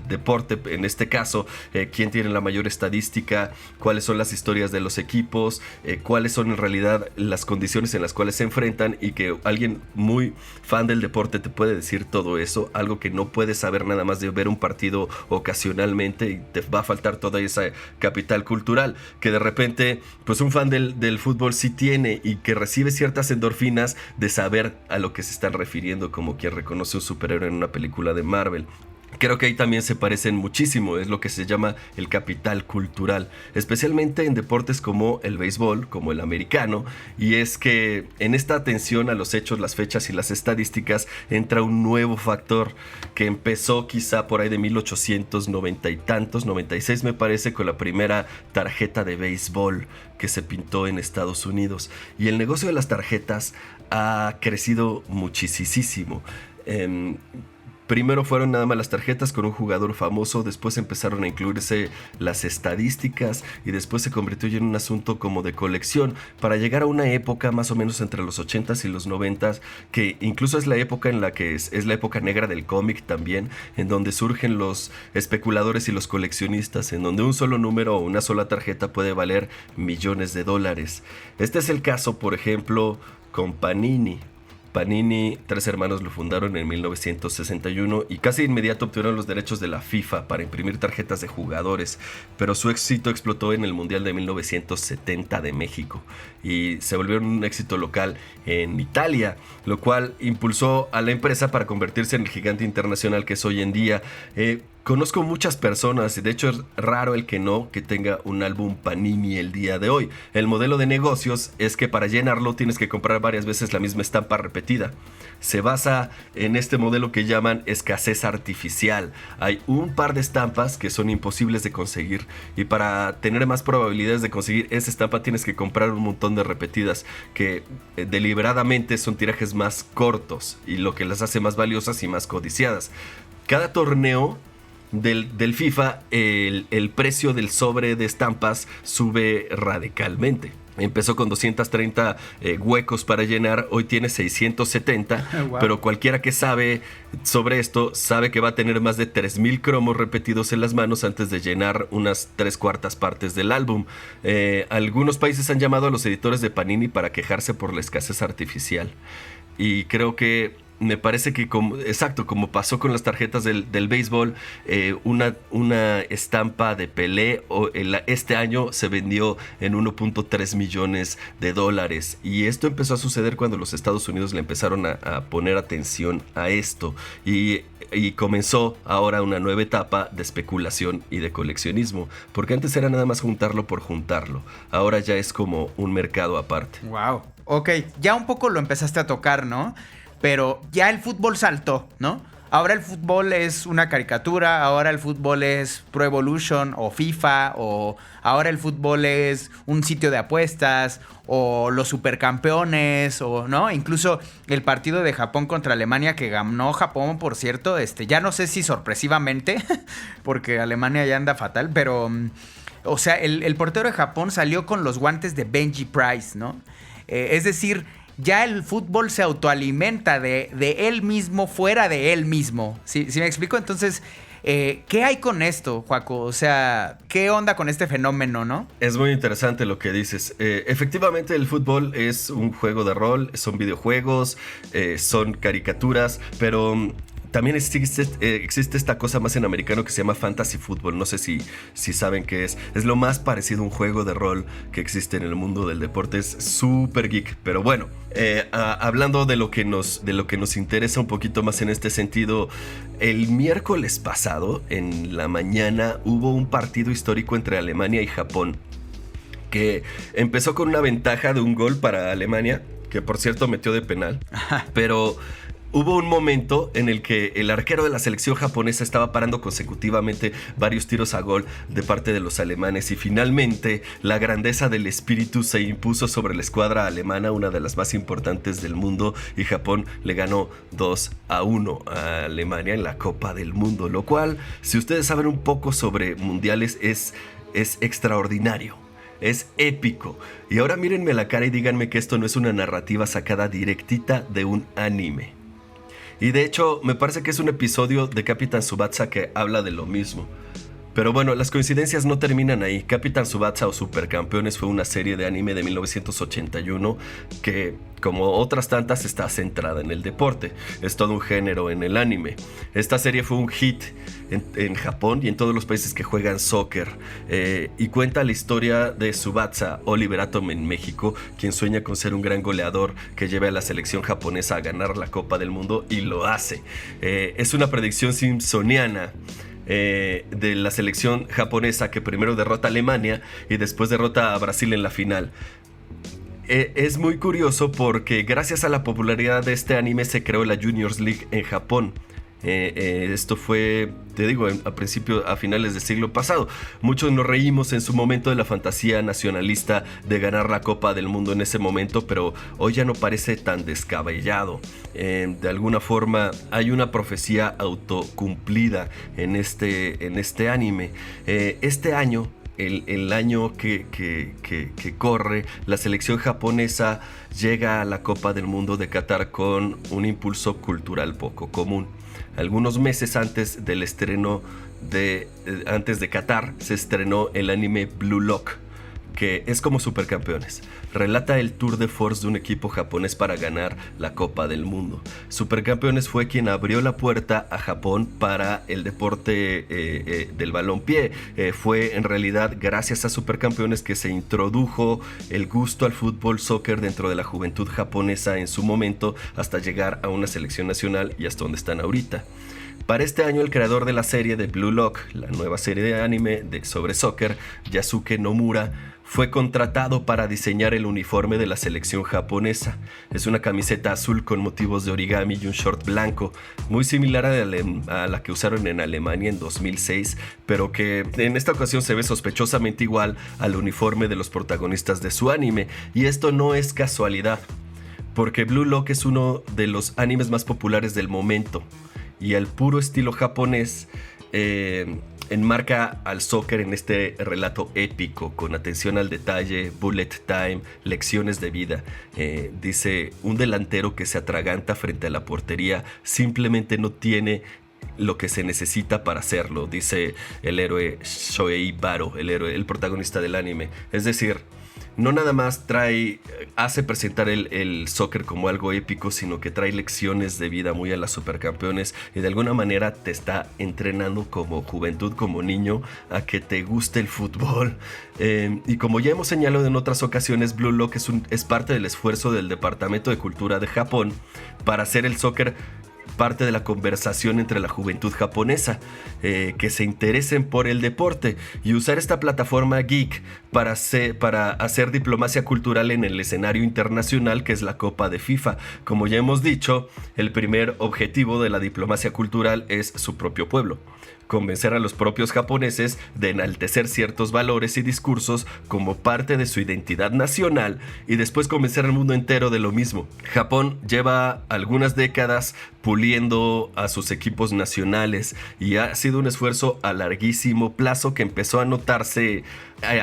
deporte, en este caso, quién tiene la mayor estadística, cuáles son las historias de los equipos, cuáles son en realidad las condiciones en las cuales se enfrentan, y que alguien muy fan del deporte te puede decir todo eso, algo que no puedes saber nada más de ver un partido ocasionalmente, y te va a faltar toda esa capital cultural que de repente pues un fan del fútbol sí tiene, y que recibe ciertas endorfinas de saber a lo que se están refiriendo, como quien reconoce un superhéroe en una película de Marvel. Creo que ahí también se parecen muchísimo, es lo que se llama el capital cultural, especialmente en deportes como el béisbol, como el americano, y es que en esta atención a los hechos, las fechas y las estadísticas entra un nuevo factor que empezó quizá por ahí de 1890 y tantos, 96 me parece, con la primera tarjeta de béisbol que se pintó en Estados Unidos, y el negocio de las tarjetas ha crecido muchísimo. Primero fueron nada más las tarjetas con un jugador famoso, después empezaron a incluirse las estadísticas, y después se convirtió en un asunto como de colección, para llegar a una época más o menos entre los 80s y los 90s, que incluso es la época en la que es la época negra del cómic también, en donde surgen los especuladores y los coleccionistas, en donde un solo número o una sola tarjeta puede valer millones de dólares. Este es el caso, por ejemplo, con Panini. Panini, 3 hermanos lo fundaron en 1961 y casi de inmediato obtuvieron los derechos de la FIFA para imprimir tarjetas de jugadores, pero su éxito explotó en el Mundial de 1970 de México y se volvieron un éxito local en Italia, lo cual impulsó a la empresa para convertirse en el gigante internacional que es hoy en día. Conozco muchas personas, y de hecho es raro el que tenga un álbum Panini el día de hoy. El modelo de negocios es que para llenarlo tienes que comprar varias veces la misma estampa repetida. Se basa en este modelo que llaman escasez artificial. Hay un par de estampas que son imposibles de conseguir, y para tener más probabilidades de conseguir esa estampa tienes que comprar un montón de repetidas que deliberadamente son tirajes más cortos, y lo que las hace más valiosas y más codiciadas. Cada torneo del FIFA, el precio del sobre de estampas sube radicalmente. Empezó con 230 huecos para llenar, hoy tiene 670, wow. Pero cualquiera que sabe sobre esto sabe que va a tener más de 3,000 cromos repetidos en las manos antes de llenar unas 3/4 partes del álbum. Algunos países han llamado a los editores de Panini para quejarse por la escasez artificial, y creo que me parece que como pasó con las tarjetas del béisbol, una estampa de Pelé este año se vendió en $1.3 millones, y esto empezó a suceder cuando los Estados Unidos le empezaron a poner atención a esto, y comenzó ahora una nueva etapa de especulación y de coleccionismo, porque antes era nada más juntarlo por juntarlo, ahora ya es como un mercado aparte. Wow, ok, ya un poco lo empezaste a tocar, ¿no? Pero ya el fútbol saltó, ¿no? Ahora el fútbol es una caricatura, ahora el fútbol es Pro Evolution o FIFA, o ahora el fútbol es un sitio de apuestas, o los supercampeones, o no, incluso el partido de Japón contra Alemania, que ganó Japón, por cierto, ya no sé si sorpresivamente, porque Alemania ya anda fatal, pero, o sea, el portero de Japón salió con los guantes de Benji Price, ¿no? Es decir, ya el fútbol se autoalimenta de él mismo, fuera de él mismo. ¿Sí me explico? Entonces, ¿qué hay con esto, Joaco? O sea, ¿qué onda con este fenómeno, no? Es muy interesante lo que dices. Efectivamente, el fútbol es un juego de rol, son videojuegos, son caricaturas, pero también existe esta cosa más en americano que se llama fantasy fútbol. No sé si saben qué es. Es lo más parecido a un juego de rol que existe en el mundo del deporte. Es súper geek. Pero bueno, hablando de lo que nos interesa un poquito más en este sentido, el miércoles pasado, en la mañana, hubo un partido histórico entre Alemania y Japón, que empezó con una ventaja de un gol para Alemania, que por cierto metió de penal, pero hubo un momento en el que el arquero de la selección japonesa estaba parando consecutivamente varios tiros a gol de parte de los alemanes, y finalmente la grandeza del espíritu se impuso sobre la escuadra alemana, una de las más importantes del mundo, y Japón le ganó 2-1 a Alemania en la Copa del Mundo, lo cual, si ustedes saben un poco sobre mundiales, es extraordinario. Es épico. Y ahora mírenme a la cara y díganme que esto no es una narrativa sacada directita de un anime. Y de hecho, me parece que es un episodio de Captain Tsubasa que habla de lo mismo. Pero bueno, las coincidencias no terminan ahí. Captain Tsubasa o Supercampeones fue una serie de anime de 1981 que, como otras tantas, está centrada en el deporte. Es todo un género en el anime. Esta serie fue un hit en Japón y en todos los países que juegan soccer. Y cuenta la historia de Tsubasa, Oliver Atom en México, quien sueña con ser un gran goleador que lleve a la selección japonesa a ganar la Copa del Mundo, y lo hace. Es una predicción simpsoniana de la selección japonesa, que primero derrota a Alemania y después derrota a Brasil en la final. Es muy curioso porque gracias a la popularidad de este anime se creó la Juniors League en Japón. Esto fue, te digo, a finales del siglo pasado. Muchos nos reímos en su momento de la fantasía nacionalista de ganar la Copa del Mundo en ese momento, pero hoy ya no parece tan descabellado. De alguna forma hay una profecía autocumplida en este anime. Este año, el año que corre, la selección japonesa llega a la Copa del Mundo de Qatar con un impulso cultural poco común. Algunos meses antes de Qatar, se estrenó el anime Blue Lock, que es como Supercampeones. Relata el tour de force de un equipo japonés para ganar la Copa del Mundo. Supercampeones fue quien abrió la puerta a Japón para el deporte del balompié. Fue en realidad gracias a Supercampeones que se introdujo el gusto al fútbol soccer dentro de la juventud japonesa en su momento, hasta llegar a una selección nacional y hasta donde están ahorita. Para este año, el creador de la serie de Blue Lock, la nueva serie de anime sobre soccer, Yasuke Nomura, fue contratado para diseñar el uniforme de la selección japonesa. Es una camiseta azul con motivos de origami y un short blanco, muy similar a la que usaron en Alemania en 2006, pero que en esta ocasión se ve sospechosamente igual al uniforme de los protagonistas de su anime. Y esto no es casualidad, porque Blue Lock es uno de los animes más populares del momento, y al puro estilo japonés enmarca al soccer en este relato épico, con atención al detalle, bullet time, lecciones de vida. Dice, un delantero que se atraganta frente a la portería simplemente no tiene lo que se necesita para hacerlo, dice el héroe Shohei Baro, el protagonista del anime. Es decir, no nada más hace presentar el soccer como algo épico, sino que trae lecciones de vida muy a las supercampeones, y de alguna manera te está entrenando como juventud, como niño, a que te guste el fútbol. Y como ya hemos señalado en otras ocasiones, Blue Lock es parte del esfuerzo del Departamento de Cultura de Japón para hacer el soccer parte de la conversación entre la juventud japonesa, que se interesen por el deporte, y usar esta plataforma geek para hacer diplomacia cultural en el escenario internacional, que es la Copa de FIFA. Como ya hemos dicho, el primer objetivo de la diplomacia cultural es su propio pueblo. Convencer a los propios japoneses de enaltecer ciertos valores y discursos como parte de su identidad nacional, y después convencer al mundo entero de lo mismo. Japón lleva algunas décadas puliendo a sus equipos nacionales, y ha sido un esfuerzo a larguísimo plazo que empezó a notarse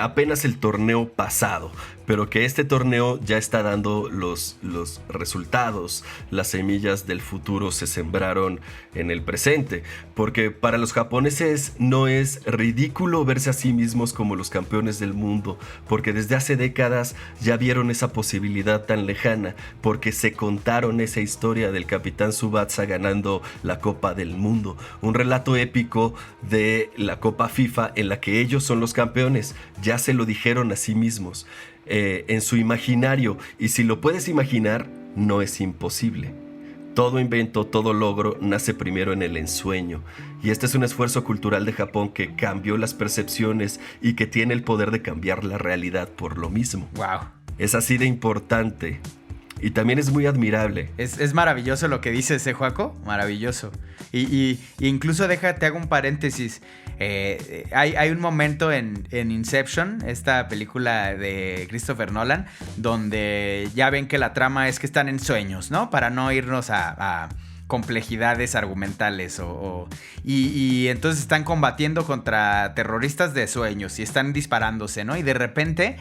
apenas el torneo pasado, pero que este torneo ya está dando los resultados. Las semillas del futuro se sembraron en el presente, porque para los japoneses no es ridículo verse a sí mismos como los campeones del mundo, porque desde hace décadas ya vieron esa posibilidad tan lejana, porque se contaron esa historia del capitán Tsubasa ganando la Copa del Mundo, un relato épico de la Copa FIFA en la que ellos son los campeones. Ya se lo dijeron a sí mismos, en su imaginario, y si lo puedes imaginar, no es imposible. Todo invento, todo logro nace primero en el ensueño, y este es un esfuerzo cultural de Japón que cambió las percepciones y que tiene el poder de cambiar la realidad por lo mismo. Wow. Es así de importante. Y también es muy admirable. Es maravilloso lo que dices, Joaco. Maravilloso. Y incluso te hago un paréntesis. Hay un momento en Inception, esta película de Christopher Nolan, donde ya ven que la trama es que están en sueños, ¿no? Para no irnos a complejidades argumentales. Y entonces están combatiendo contra terroristas de sueños y están disparándose, ¿no? Y de repente,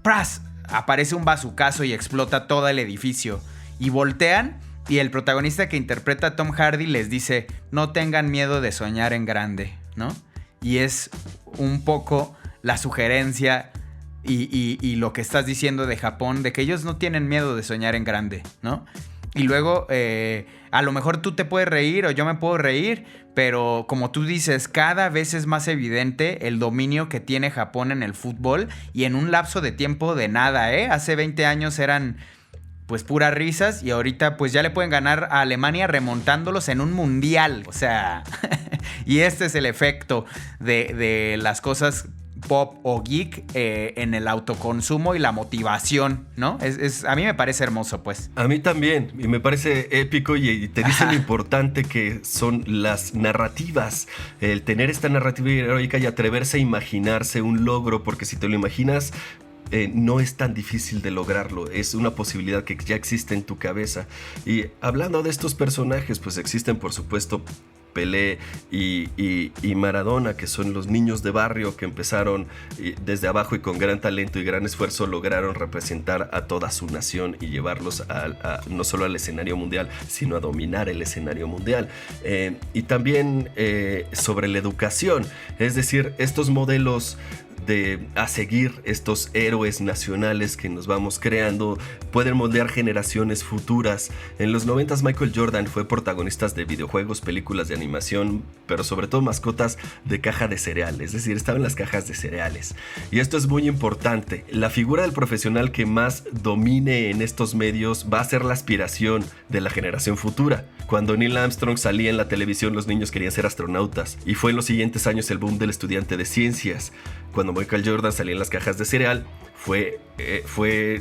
¡pras!, aparece un bazucazo y explota todo el edificio. Y voltean, y el protagonista que interpreta a Tom Hardy les dice: no tengan miedo de soñar en grande, ¿no? Y es un poco la sugerencia y lo que estás diciendo de Japón, de que ellos no tienen miedo de soñar en grande, ¿no? Y luego, a lo mejor tú te puedes reír o yo me puedo reír, pero como tú dices, cada vez es más evidente el dominio que tiene Japón en el fútbol, y en un lapso de tiempo de nada, ¿eh? Hace 20 años eran pues puras risas, y ahorita pues ya le pueden ganar a Alemania remontándolos en un mundial. O sea, y este es el efecto de las cosas pop o geek en el autoconsumo y la motivación, ¿no? A mí me parece hermoso, pues. A mí también, y me parece épico, y te dice lo importante que son las narrativas, el tener esta narrativa heroica y atreverse a imaginarse un logro, porque si te lo imaginas, no es tan difícil de lograrlo, es una posibilidad que ya existe en tu cabeza. Y hablando de estos personajes, pues existen por supuesto Pelé y Maradona, que son los niños de barrio que empezaron desde abajo y con gran talento y gran esfuerzo lograron representar a toda su nación y llevarlos no solo al escenario mundial, sino a dominar el escenario mundial. Y también sobre la educación, es decir, estos modelos a seguir, estos héroes nacionales que nos vamos creando, pueden moldear generaciones futuras. En los 90s Michael Jordan fue protagonista de videojuegos, películas de animación, pero sobre todo mascotas de caja de cereal, es decir, estaban las cajas de cereales. Y esto es muy importante. La figura del profesional que más domine en estos medios va a ser la aspiración de la generación futura. Cuando Neil Armstrong salía en la televisión, los niños querían ser astronautas. Y fue en los siguientes años el boom del estudiante de ciencias. Cuando Michael Jordan salía en las cajas de cereal,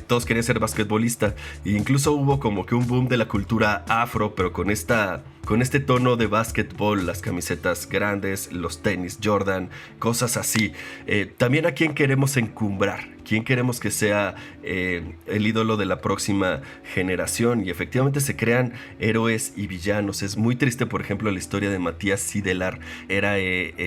todos querían ser basquetbolista. E incluso hubo como que un boom de la cultura afro, pero con este tono de básquetbol, las camisetas grandes, los tenis Jordan, cosas así. También a quién queremos encumbrar, quién queremos que sea el ídolo de la próxima generación. Y efectivamente se crean héroes y villanos. Es muy triste, por ejemplo, la historia de Matías Sidelar. Era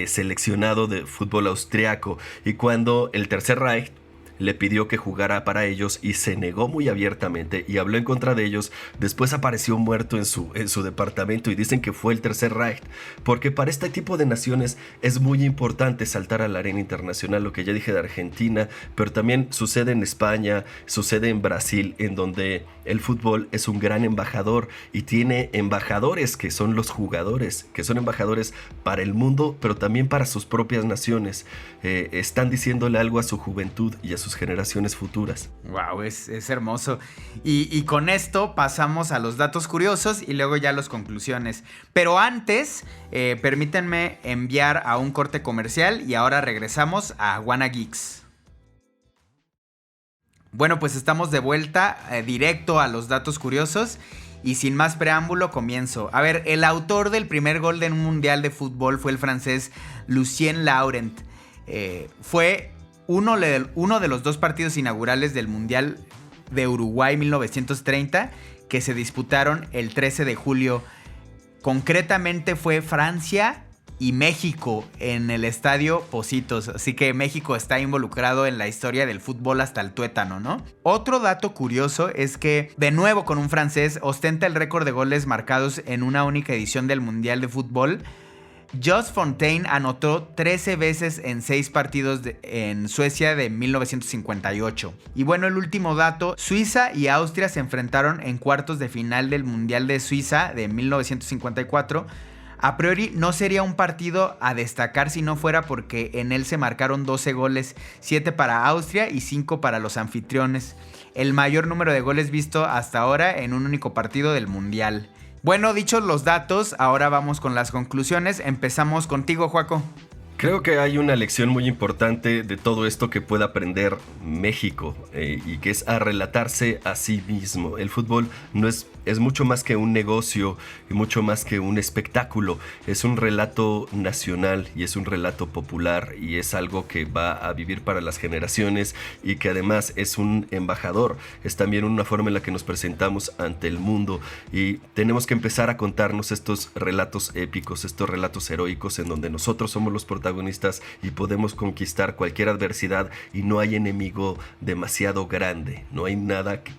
seleccionado de fútbol austriaco, y cuando el Tercer Reich le pidió que jugara para ellos y se negó muy abiertamente y habló en contra de ellos, después apareció muerto en su departamento, y dicen que fue el Tercer Reich, porque para este tipo de naciones es muy importante saltar a la arena internacional. Lo que ya dije de Argentina, pero también sucede en España, sucede en Brasil, en donde el fútbol es un gran embajador y tiene embajadores que son los jugadores, que son embajadores para el mundo, pero también para sus propias naciones. Están diciéndole algo a su juventud y a sus generaciones futuras. Wow, es hermoso. Y con esto pasamos a los datos curiosos y luego ya las conclusiones. Pero antes, permítanme enviar a un corte comercial y ahora regresamos a Wanna Geeks. Bueno, pues estamos de vuelta directo a los datos curiosos. Y sin más preámbulo, comienzo. A ver, el autor del primer gol de un mundial de fútbol fue el francés Lucien Laurent. Fue uno de los 2 partidos inaugurales del Mundial de Uruguay 1930 que se disputaron el 13 de julio. Concretamente fue Francia y México en el estadio Pocitos. Así que México está involucrado en la historia del fútbol hasta el tuétano, ¿no? Otro dato curioso es que, de nuevo con un francés, ostenta el récord de goles marcados en una única edición del Mundial de Fútbol. Just Fontaine anotó 13 veces en 6 partidos en Suecia de 1958. Y bueno, el último dato, Suiza y Austria se enfrentaron en cuartos de final del Mundial de Suiza de 1954. A priori no sería un partido a destacar si no fuera porque en él se marcaron 12 goles, 7 para Austria y 5 para los anfitriones. El mayor número de goles visto hasta ahora en un único partido del Mundial. Bueno, dichos los datos, ahora vamos con las conclusiones. Empezamos contigo, Joaco. Creo que hay una lección muy importante de todo esto que puede aprender México, y que es a relatarse a sí mismo. El fútbol es mucho más que un negocio y mucho más que un espectáculo. Es un relato nacional y es un relato popular, y es algo que va a vivir para las generaciones, y que además es un embajador. Es también una forma en la que nos presentamos ante el mundo, y tenemos que empezar a contarnos estos relatos épicos, estos relatos heroicos en donde nosotros somos los protagonistas y podemos conquistar cualquier adversidad, y no hay enemigo demasiado grande, no hay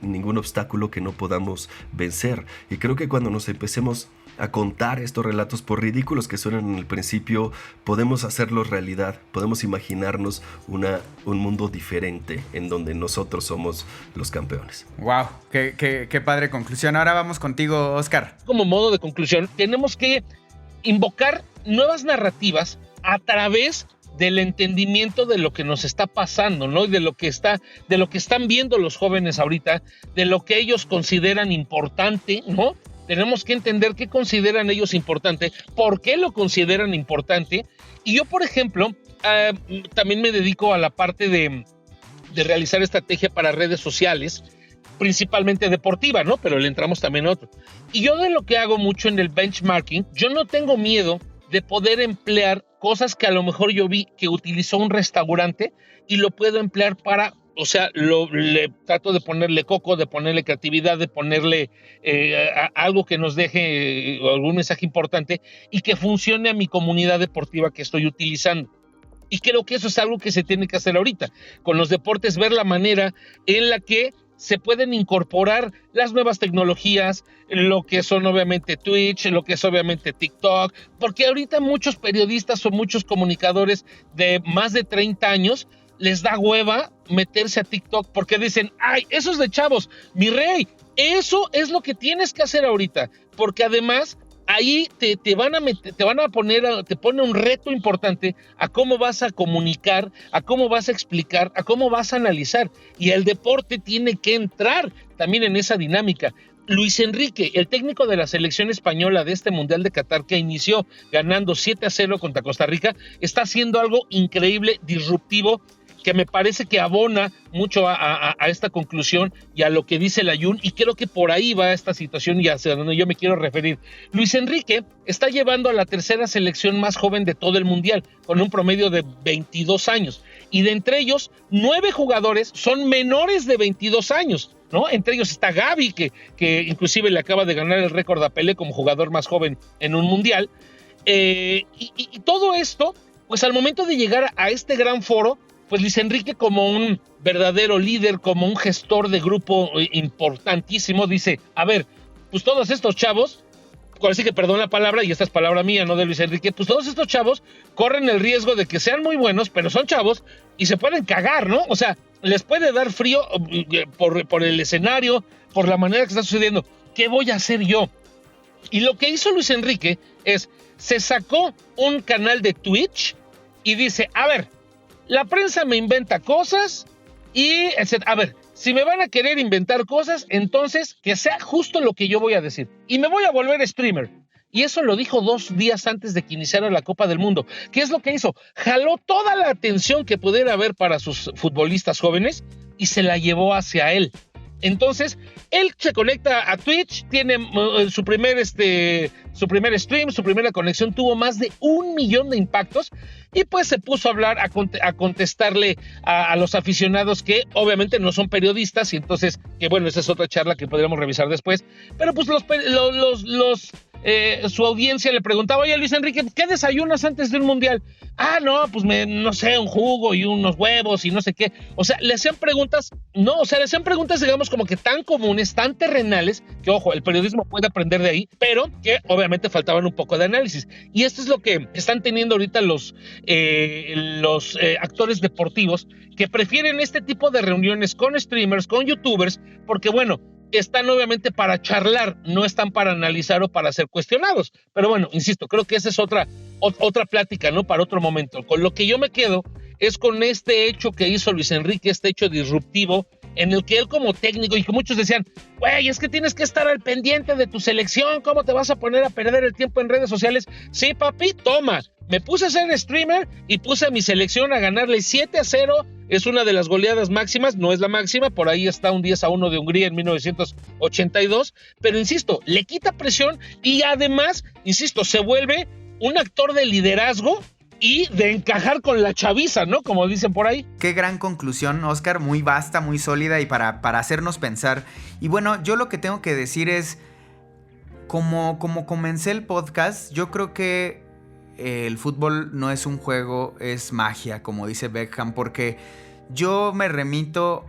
ningún obstáculo que no podamos vencer. Y creo que cuando nos empecemos a contar estos relatos, por ridículos que suenan en el principio, podemos hacerlos realidad, podemos imaginarnos un mundo diferente en donde nosotros somos los campeones. Wow, qué padre conclusión. Ahora vamos contigo, Oscar. Como modo de conclusión, tenemos que invocar nuevas narrativas a través del entendimiento de lo que nos está pasando, ¿no? Y de lo que están viendo los jóvenes ahorita, de lo que ellos consideran importante, ¿no? Tenemos que entender qué consideran ellos importante, por qué lo consideran importante. Y yo, por ejemplo, también me dedico a la parte de realizar estrategia para redes sociales, principalmente deportiva, ¿no? Pero le entramos también a otro. Y yo de lo que hago mucho en el benchmarking, yo no tengo miedo de poder emplear cosas que a lo mejor yo vi que utilizó un restaurante y lo puedo emplear para, o sea, le trato de ponerle coco, de ponerle creatividad, de ponerle algo que nos deje algún mensaje importante y que funcione a mi comunidad deportiva que estoy utilizando. Y creo que eso es algo que se tiene que hacer ahorita. Con los deportes, ver la manera en la que se pueden incorporar las nuevas tecnologías, lo que son obviamente Twitch, lo que es obviamente TikTok, porque ahorita muchos periodistas o muchos comunicadores de más de 30 años les da hueva meterse a TikTok porque dicen, ay, eso es de chavos, mi rey, eso es lo que tienes que hacer ahorita, porque además ahí te pone un reto importante a cómo vas a comunicar, a cómo vas a explicar, a cómo vas a analizar. Y el deporte tiene que entrar también en esa dinámica. Luis Enrique, el técnico de la selección española de este Mundial de Qatar, que inició ganando 7-0 contra Costa Rica, está haciendo algo increíble, disruptivo, que me parece que abona mucho a esta conclusión y a lo que dice la Jun, y creo que por ahí va esta situación y hacia donde yo me quiero referir. Luis Enrique está llevando a la tercera selección más joven de todo el Mundial, con un promedio de 22 años, y de entre ellos, 9 jugadores son menores de 22 años, ¿no? Entre ellos está Gavi, que inclusive le acaba de ganar el récord a Pelé como jugador más joven en un Mundial, y todo esto, pues al momento de llegar a este gran foro, pues Luis Enrique, como un verdadero líder, como un gestor de grupo importantísimo, dice, a ver, pues todos estos chavos, así que perdón la palabra, y esta es palabra mía, no de Luis Enrique, pues todos estos chavos corren el riesgo de que sean muy buenos, pero son chavos y se pueden cagar, ¿no? O sea, les puede dar frío por el escenario, por la manera que está sucediendo. ¿Qué voy a hacer yo? Y lo que hizo Luis Enrique es, se sacó un canal de Twitch y dice, a ver, la prensa me inventa cosas y, a ver, si me van a querer inventar cosas, entonces que sea justo lo que yo voy a decir. Y me voy a volver streamer. Y eso lo dijo 2 días antes de que iniciara la Copa del Mundo. ¿Qué es lo que hizo? Jaló toda la atención que pudiera haber para sus futbolistas jóvenes y se la llevó hacia él. Entonces, él se conecta a Twitch, tiene su primer stream, su primera conexión, tuvo más de 1 millón de impactos y pues se puso a hablar, a contestarle a los aficionados que obviamente no son periodistas y entonces, que bueno, esa es otra charla que podríamos revisar después, pero pues su audiencia le preguntaba, oye Luis Enrique, ¿qué desayunas antes de un mundial? Ah, no, pues no sé, un jugo y unos huevos y no sé qué. O sea, le hacían preguntas, digamos, como que tan comunes, tan terrenales, que ojo, el periodismo puede aprender de ahí, pero que obviamente faltaban un poco de análisis. Y esto es lo que están teniendo ahorita los actores deportivos, que prefieren este tipo de reuniones con streamers, con youtubers, porque bueno, están obviamente para charlar, no están para analizar o para ser cuestionados. Pero bueno, insisto, creo que esa es otra plática, ¿no? Para otro momento. Con lo que yo me quedo es con este hecho que hizo Luis Enrique, este hecho disruptivo, en el que él como técnico, y que muchos decían, güey, es que tienes que estar al pendiente de tu selección, ¿cómo te vas a poner a perder el tiempo en redes sociales? Sí, papi, toma. Me puse a ser streamer y puse a mi selección a ganarle 7-0. Es una de las goleadas máximas, no es la máxima, por ahí está un 10-1 de Hungría en 1982, pero insisto, le quita presión y además, insisto, se vuelve un actor de liderazgo y de encajar con la chaviza, ¿no? Como dicen por ahí. Qué gran conclusión, Oscar, muy vasta, muy sólida y para hacernos pensar. Y bueno, yo lo que tengo que decir es, como comencé el podcast, yo creo que el fútbol no es un juego, es magia, como dice Beckham, porque yo me remito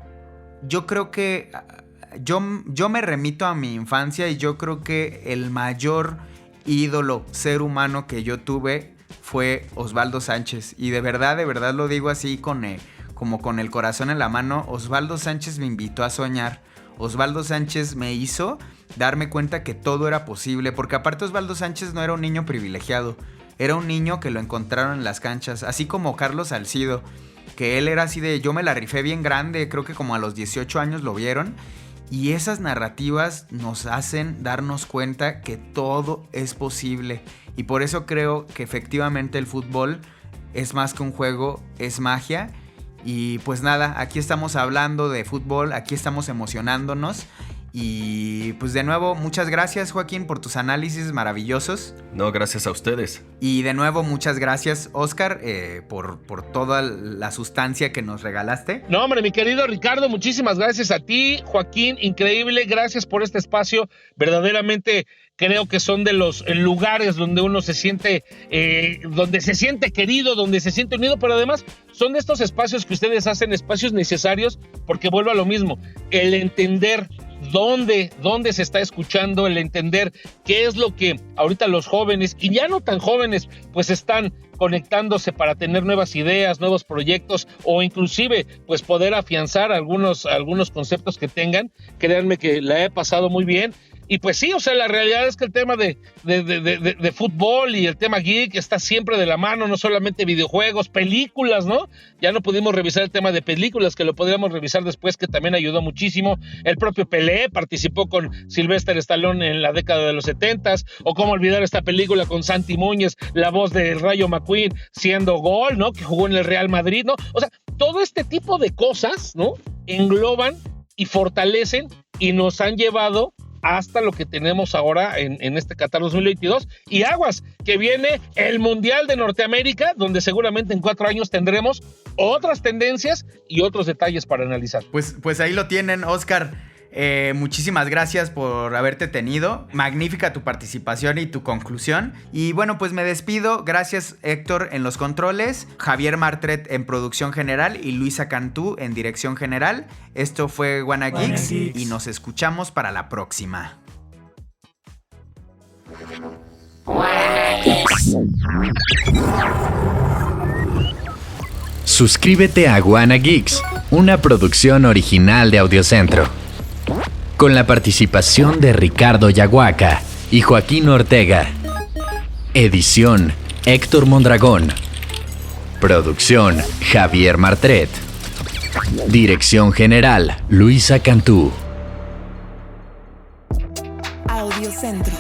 a mi infancia y yo creo que el mayor ídolo ser humano que yo tuve fue Osvaldo Sánchez, y de verdad lo digo así como con el corazón en la mano. Osvaldo Sánchez me invitó a soñar. Osvaldo Sánchez me hizo darme cuenta que todo era posible, porque aparte Osvaldo Sánchez no era un niño privilegiado, era un niño que lo encontraron en las canchas, así como Carlos Salcido, que él era así de, yo me la rifé bien grande, creo que como a los 18 años lo vieron, y esas narrativas nos hacen darnos cuenta que todo es posible, y por eso creo que efectivamente el fútbol es más que un juego, es magia. Y pues nada, aquí estamos hablando de fútbol, aquí estamos emocionándonos. Y pues de nuevo, muchas gracias, Joaquín, por tus análisis maravillosos. No, gracias a ustedes. Y de nuevo, muchas gracias, Oscar, por toda la sustancia que nos regalaste. No, hombre, mi querido Ricardo, muchísimas gracias a ti, Joaquín, increíble, gracias por este espacio. Verdaderamente creo que son de los lugares donde uno se siente querido, donde se siente unido, pero además son de estos espacios que ustedes hacen, espacios necesarios, porque vuelvo a lo mismo, el entender dónde se está escuchando, el entender qué es lo que ahorita los jóvenes, y ya no tan jóvenes, pues están conectándose para tener nuevas ideas, nuevos proyectos o inclusive pues poder afianzar algunos conceptos que tengan. Créanme que la he pasado muy bien. Y pues sí, o sea, la realidad es que el tema de fútbol y el tema geek está siempre de la mano, no solamente videojuegos, películas, ¿no? Ya no pudimos revisar el tema de películas, que lo podríamos revisar después, que también ayudó muchísimo. El propio Pelé participó con Sylvester Stallone en la década de los 70s, o cómo olvidar esta película con Santi Muñez, la voz del Rayo McQueen, siendo gol, ¿no? Que jugó en el Real Madrid, ¿no? O sea, todo este tipo de cosas, ¿no? Engloban y fortalecen y nos han llevado hasta lo que tenemos ahora en este Qatar 2022. Y aguas, que viene el Mundial de Norteamérica, donde seguramente en 4 años tendremos otras tendencias y otros detalles para analizar. Pues ahí lo tienen, Oscar. Muchísimas gracias por haberte tenido. Magnífica tu participación y tu conclusión. Y bueno, pues me despido. Gracias, Héctor, en los controles, Javier Martret en producción general y Luisa Cantú en dirección general. Esto fue Wanna Geeks y nos escuchamos para la próxima. Suscríbete a Wanna Geeks, una producción original de Audiocentro, con la participación de Ricardo Yaguaca y Joaquín Ortega. Edición Héctor Mondragón. Producción Javier Martret. Dirección general Luisa Cantú. Audiocentro.